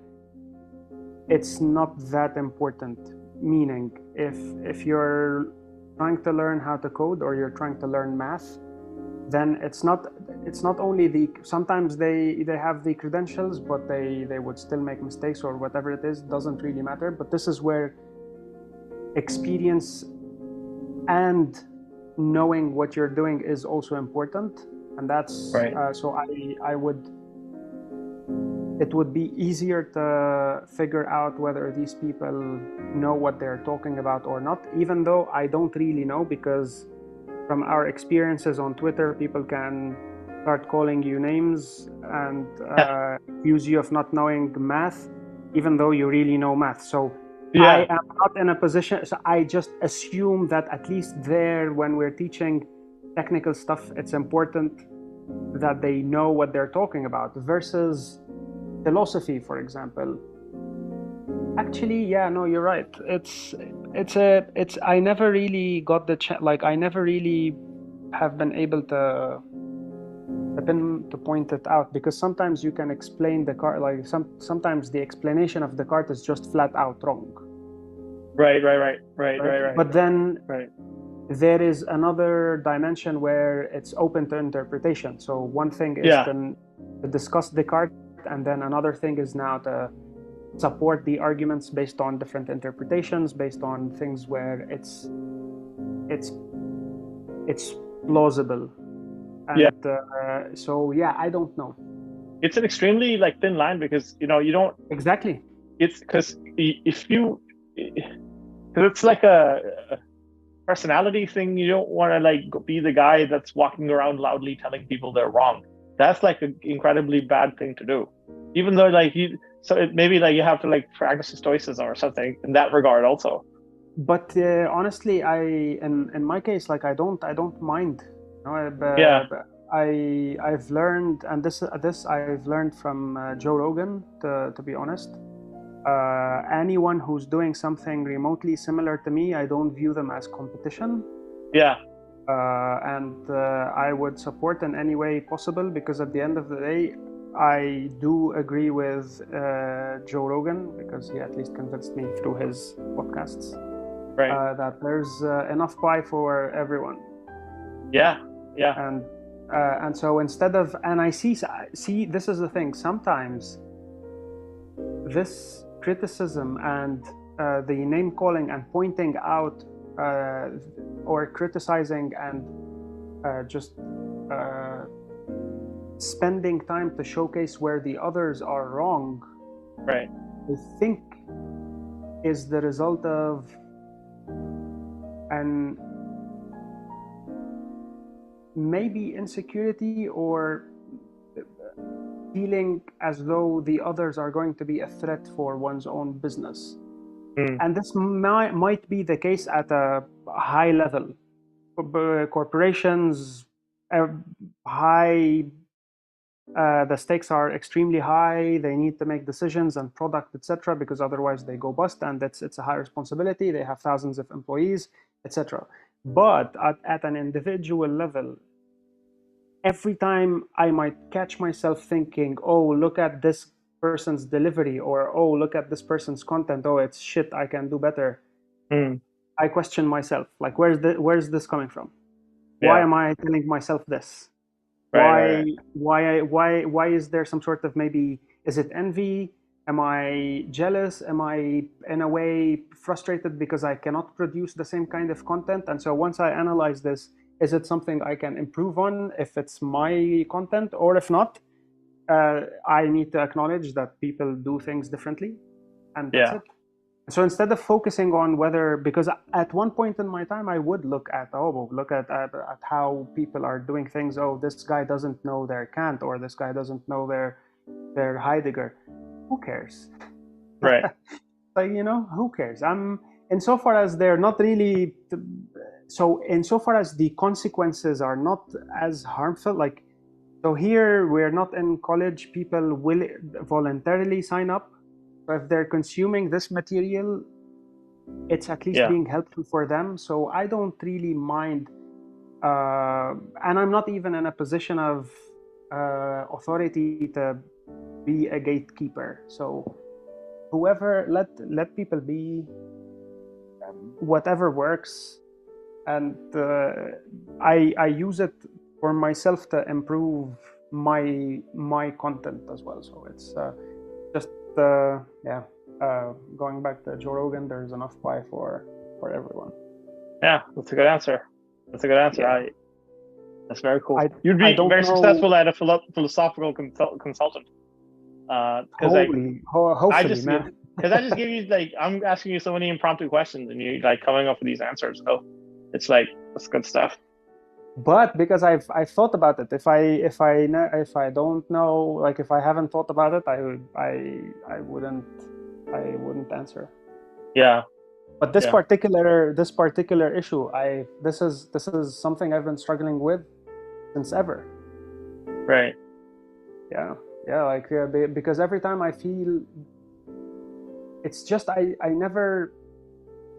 Speaker 2: it's not that important. Meaning, if you're trying to learn how to code or you're trying to learn math, then it's not only the, sometimes they have the credentials, but they would still make mistakes or whatever it is, doesn't really matter. But this is where experience and knowing what you're doing is also important. And that's
Speaker 3: Right.
Speaker 2: so I would, it would be easier to figure out whether these people know what they're talking about or not, even though I don't really know, because from our experiences on Twitter, people can start calling you names and accuse you of not knowing math, even though you really know math. So I
Speaker 3: Yeah.
Speaker 2: am not in a position, so I just assume that at least there, when we're teaching technical stuff, it's important that they know what they're talking about, versus philosophy, for example. Actually, yeah, no, you're right. It's I never really got the like, I never really have been able to point it out, because sometimes you can explain the card, like sometimes the explanation of the card is just flat out wrong,
Speaker 3: Right. Right. Right. Right.
Speaker 2: right?
Speaker 3: Right. Right.
Speaker 2: But then
Speaker 3: Right.
Speaker 2: there is another dimension where it's open to interpretation. So one thing is
Speaker 3: Yeah.
Speaker 2: to discuss the card, and then another thing is now to support the arguments based on different interpretations, based on things where it's it's plausible.
Speaker 3: Yeah.
Speaker 2: And so yeah, I don't know
Speaker 3: It's an extremely like thin line because you don't.
Speaker 2: exactly.
Speaker 3: It's because if you, because it's like a personality thing. You don't want to like be the guy that's walking around loudly telling people they're wrong. That's like an incredibly bad thing to do. Even though like you, so maybe like you have to like practice stoicism or something in that regard also.
Speaker 2: But honestly, in my case, like, I don't mind. You know,
Speaker 3: Yeah.
Speaker 2: I've learned, and this I've learned from Joe Rogan. To be honest, anyone who's doing something remotely similar to me, I don't view them as competition.
Speaker 3: Yeah.
Speaker 2: And I would support in any way possible, because at the end of the day, I do agree with Joe Rogan, because he at least convinced me through his podcasts
Speaker 3: Right.
Speaker 2: that there's enough pie for everyone.
Speaker 3: Yeah. Yeah.
Speaker 2: And so instead of, and I see this is the thing, sometimes this criticism and the name calling and pointing out or criticizing and just spending time to showcase where the others are wrong,
Speaker 3: Right.
Speaker 2: I think is the result of an maybe insecurity, or feeling as though the others are going to be a threat for one's own business.
Speaker 3: Mm.
Speaker 2: And this might be the case at a high level. Corporations, high, the stakes are extremely high. They need to make decisions and product, etc., because otherwise they go bust, and it's a high responsibility. They have thousands of employees, etc. But at an individual level, every time I might catch myself thinking, oh, look at this person's delivery, or oh, look at this person's content, oh, it's shit, I can do better.
Speaker 3: Mm.
Speaker 2: I question myself, like, where's this coming from? Why
Speaker 3: Yeah.
Speaker 2: am I telling myself this?
Speaker 3: Right. Right. Right.
Speaker 2: Why is there some sort of, maybe, is it envy? Am I jealous? Am I, in a way, frustrated because I cannot produce the same kind of content? And so once I analyze this, is it something I can improve on if it's my content? Or if not, I need to acknowledge that people do things differently. And that's
Speaker 3: Yeah.
Speaker 2: it. So instead of focusing on whether, because at one point in my time, I would look at how people are doing things. Oh, this guy doesn't know their Kant, or this guy doesn't know their Heidegger. Who cares?
Speaker 3: Right.
Speaker 2: Like, who cares? Insofar as they're not really, so insofar as the consequences are not as harmful, like, so here we're not in college, people will voluntarily sign up. So if they're consuming this material, it's at least
Speaker 3: Yeah.
Speaker 2: being helpful for them. So I don't really mind, and I'm not even in a position of authority to be a gatekeeper. So whoever, let people be, whatever works, and I use it for myself to improve my content as well. So it's just going back to Joe Rogan, there's enough pie for everyone.
Speaker 3: Yeah, that's a good answer.
Speaker 2: Yeah.
Speaker 3: That's very cool.
Speaker 2: I
Speaker 3: You'd be
Speaker 2: don't
Speaker 3: very
Speaker 2: know-
Speaker 3: successful at a philosophical consultant. Because
Speaker 2: hopefully, man.
Speaker 3: Because I just give you, like, I'm asking you so many impromptu questions, and you like coming up with these answers. So it's like, that's good stuff.
Speaker 2: But because I've thought about it, if I don't know, like if I haven't thought about it, I wouldn't answer.
Speaker 3: Yeah.
Speaker 2: But this
Speaker 3: Yeah.
Speaker 2: particular issue, this is something I've been struggling with since ever.
Speaker 3: Right.
Speaker 2: Yeah, like because every time I feel, it's just I never,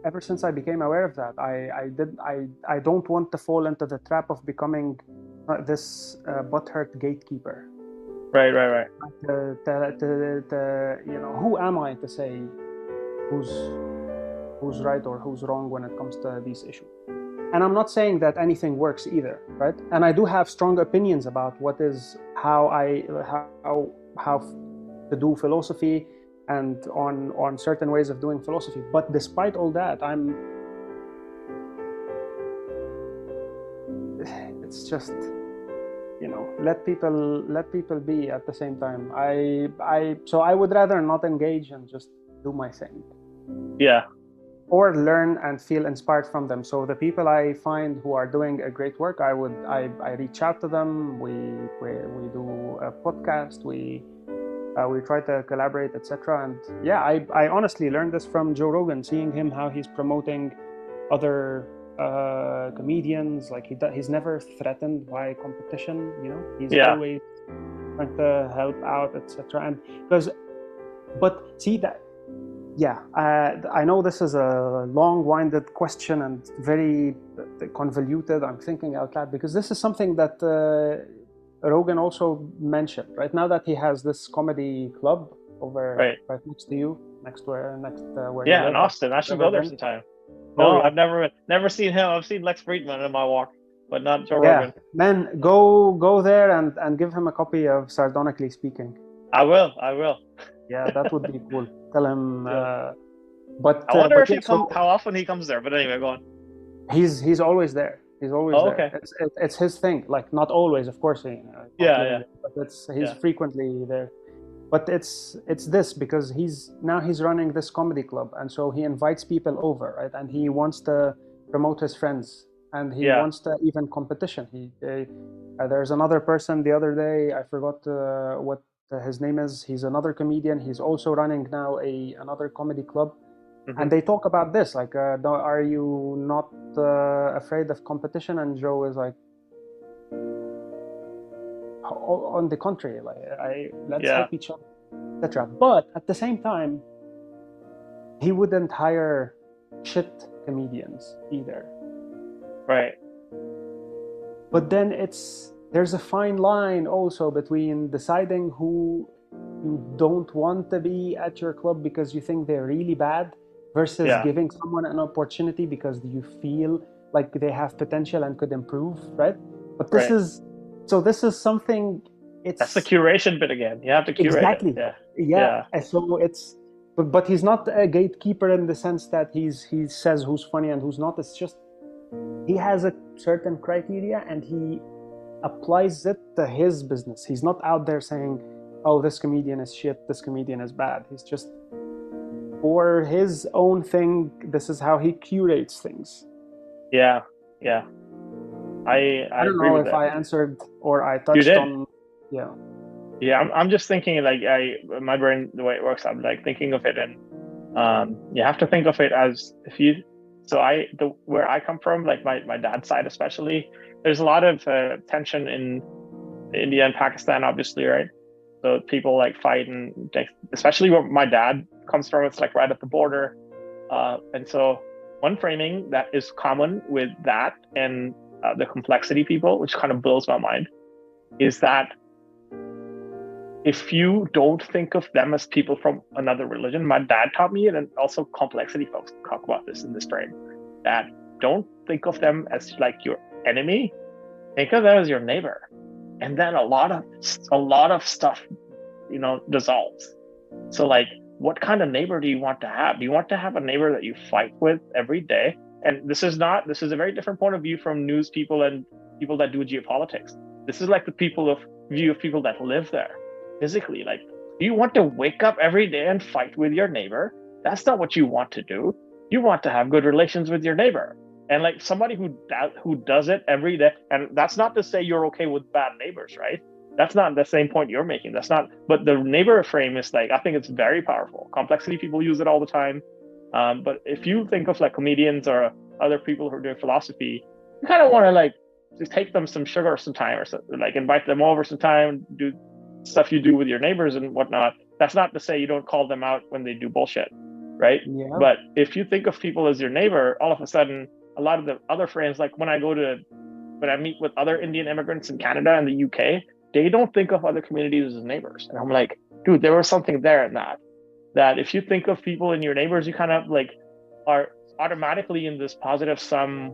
Speaker 2: ever since I became aware of that, I don't want to fall into the trap of becoming this butthurt gatekeeper.
Speaker 3: Right.
Speaker 2: Who am I to say who's right or who's wrong when it comes to these issues? And I'm not saying that anything works either, right? And I do have strong opinions about how to do philosophy and on certain ways of doing philosophy. But despite all that, it's just, let people be at the same time. So I would rather not engage and just do my thing.
Speaker 3: Yeah.
Speaker 2: Or learn and feel inspired from them. So the people I find who are doing a great work, I reach out to them. We do a podcast. We try to collaborate, etc. And yeah, I honestly learned this from Joe Rogan, seeing him, how he's promoting other comedians. Like he's never threatened by competition. He's always trying to help out, etc. And but see that. Yeah, I know this is a long-winded question and very convoluted. I'm thinking out loud because this is something that Rogan also mentioned. Right now that he has this comedy club over right next to you, next where you
Speaker 3: in Austin. I should go there sometime. No, I've never seen him. I've seen Lex Friedman in my walk, but not Joe Rogan.
Speaker 2: Man, go there and give him a copy of Sardonically Speaking.
Speaker 3: I will.
Speaker 2: Yeah, that would be cool. Tell him. But
Speaker 3: I wonder how often he comes there. But anyway, go on.
Speaker 2: He's always there. He's always there. Okay. It's his thing. Like, not always, of course. But he's frequently there. But it's this because he's running this comedy club, and so he invites people over, right? And he wants to promote his friends, and he wants to even competition. There's another person the other day. I forgot what his name is. He's another comedian. He's also running now another comedy club. Mm-hmm. And they talk about this, like, are you not afraid of competition? And Joe is like, on the contrary, like, let's help each other, etc. But at the same time, he wouldn't hire shit comedians either.
Speaker 3: Right.
Speaker 2: But then there's a fine line also between deciding who you don't want to be at your club because you think they're really bad versus giving someone an opportunity because you feel like they have potential and could improve, right? But this is something
Speaker 3: That's the curation bit again. You have to curate
Speaker 2: exactly.
Speaker 3: it.
Speaker 2: Yeah. And so it's, but he's not a gatekeeper in the sense that he says who's funny and who's not. It's just he has a certain criteria and he applies it to his business. He's not out there saying, oh, this comedian is shit, this comedian is bad. He's just, for his own thing, this is how he curates things.
Speaker 3: Yeah. I
Speaker 2: don't
Speaker 3: agree
Speaker 2: know
Speaker 3: with
Speaker 2: if
Speaker 3: that.
Speaker 2: I answered or I touched on. Yeah.
Speaker 3: I'm just thinking like my brain, the way it works, I'm like thinking of it, and you have to think of it as if you. So where I come from, like my dad's side especially, there's a lot of tension in India and Pakistan, obviously, right? So people like fight, and especially where my dad comes from, it's like right at the border, and so one framing that is common with that and the complexity people, which kind of blows my mind, is that if you don't think of them as people from another religion, my dad taught me it, and also complexity folks talk about this in this frame, that don't think of them as like your enemy, think of them as your neighbor. And then a lot of stuff, dissolves. So like, what kind of neighbor do you want to have? Do you want to have a neighbor that you fight with every day? And this is a very different point of view from news people and people that do geopolitics. This is like the view of people that live there physically. Like, do you want to wake up every day and fight with your neighbor? That's not what you want to do. You want to have good relations with your neighbor. And like somebody who does it every day, and that's not to say you're okay with bad neighbors, right? That's not the same point you're making. That's not, but the neighbor frame is like, I think it's very powerful. Complexity people use it all the time. But if you think of like comedians or other people who are doing philosophy, you kind of want to like just take them some sugar sometime, or something, like invite them over sometime, do stuff you do with your neighbors and whatnot. That's not to say you don't call them out when they do bullshit, right?
Speaker 2: Yeah.
Speaker 3: But if you think of people as your neighbor, all of a sudden, a lot of the other frames, like when I meet with other Indian immigrants in Canada and the UK, they don't think of other communities as neighbors. And I'm like, dude, there was something there in that if you think of people in your neighbors, you kind of like are automatically in this positive sum.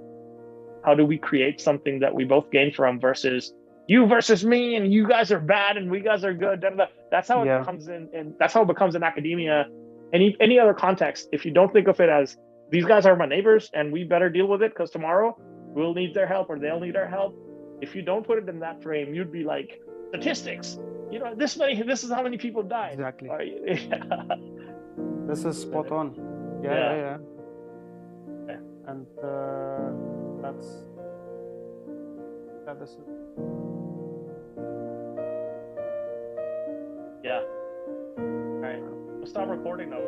Speaker 3: How do we create something that we both gain from, versus you versus me, and you guys are bad and we guys are good. That's how it comes in, and that's how it becomes in academia. Any other context, if you don't think of it as these guys are my neighbors and we better deal with it because tomorrow we'll need their help or they'll need our help. If you don't put it in that frame, you'd be like, statistics. This is how many people died.
Speaker 2: Exactly.
Speaker 3: Yeah.
Speaker 2: This is spot on. Yeah. And that's that is.
Speaker 3: Yeah. All right. We'll stop recording now.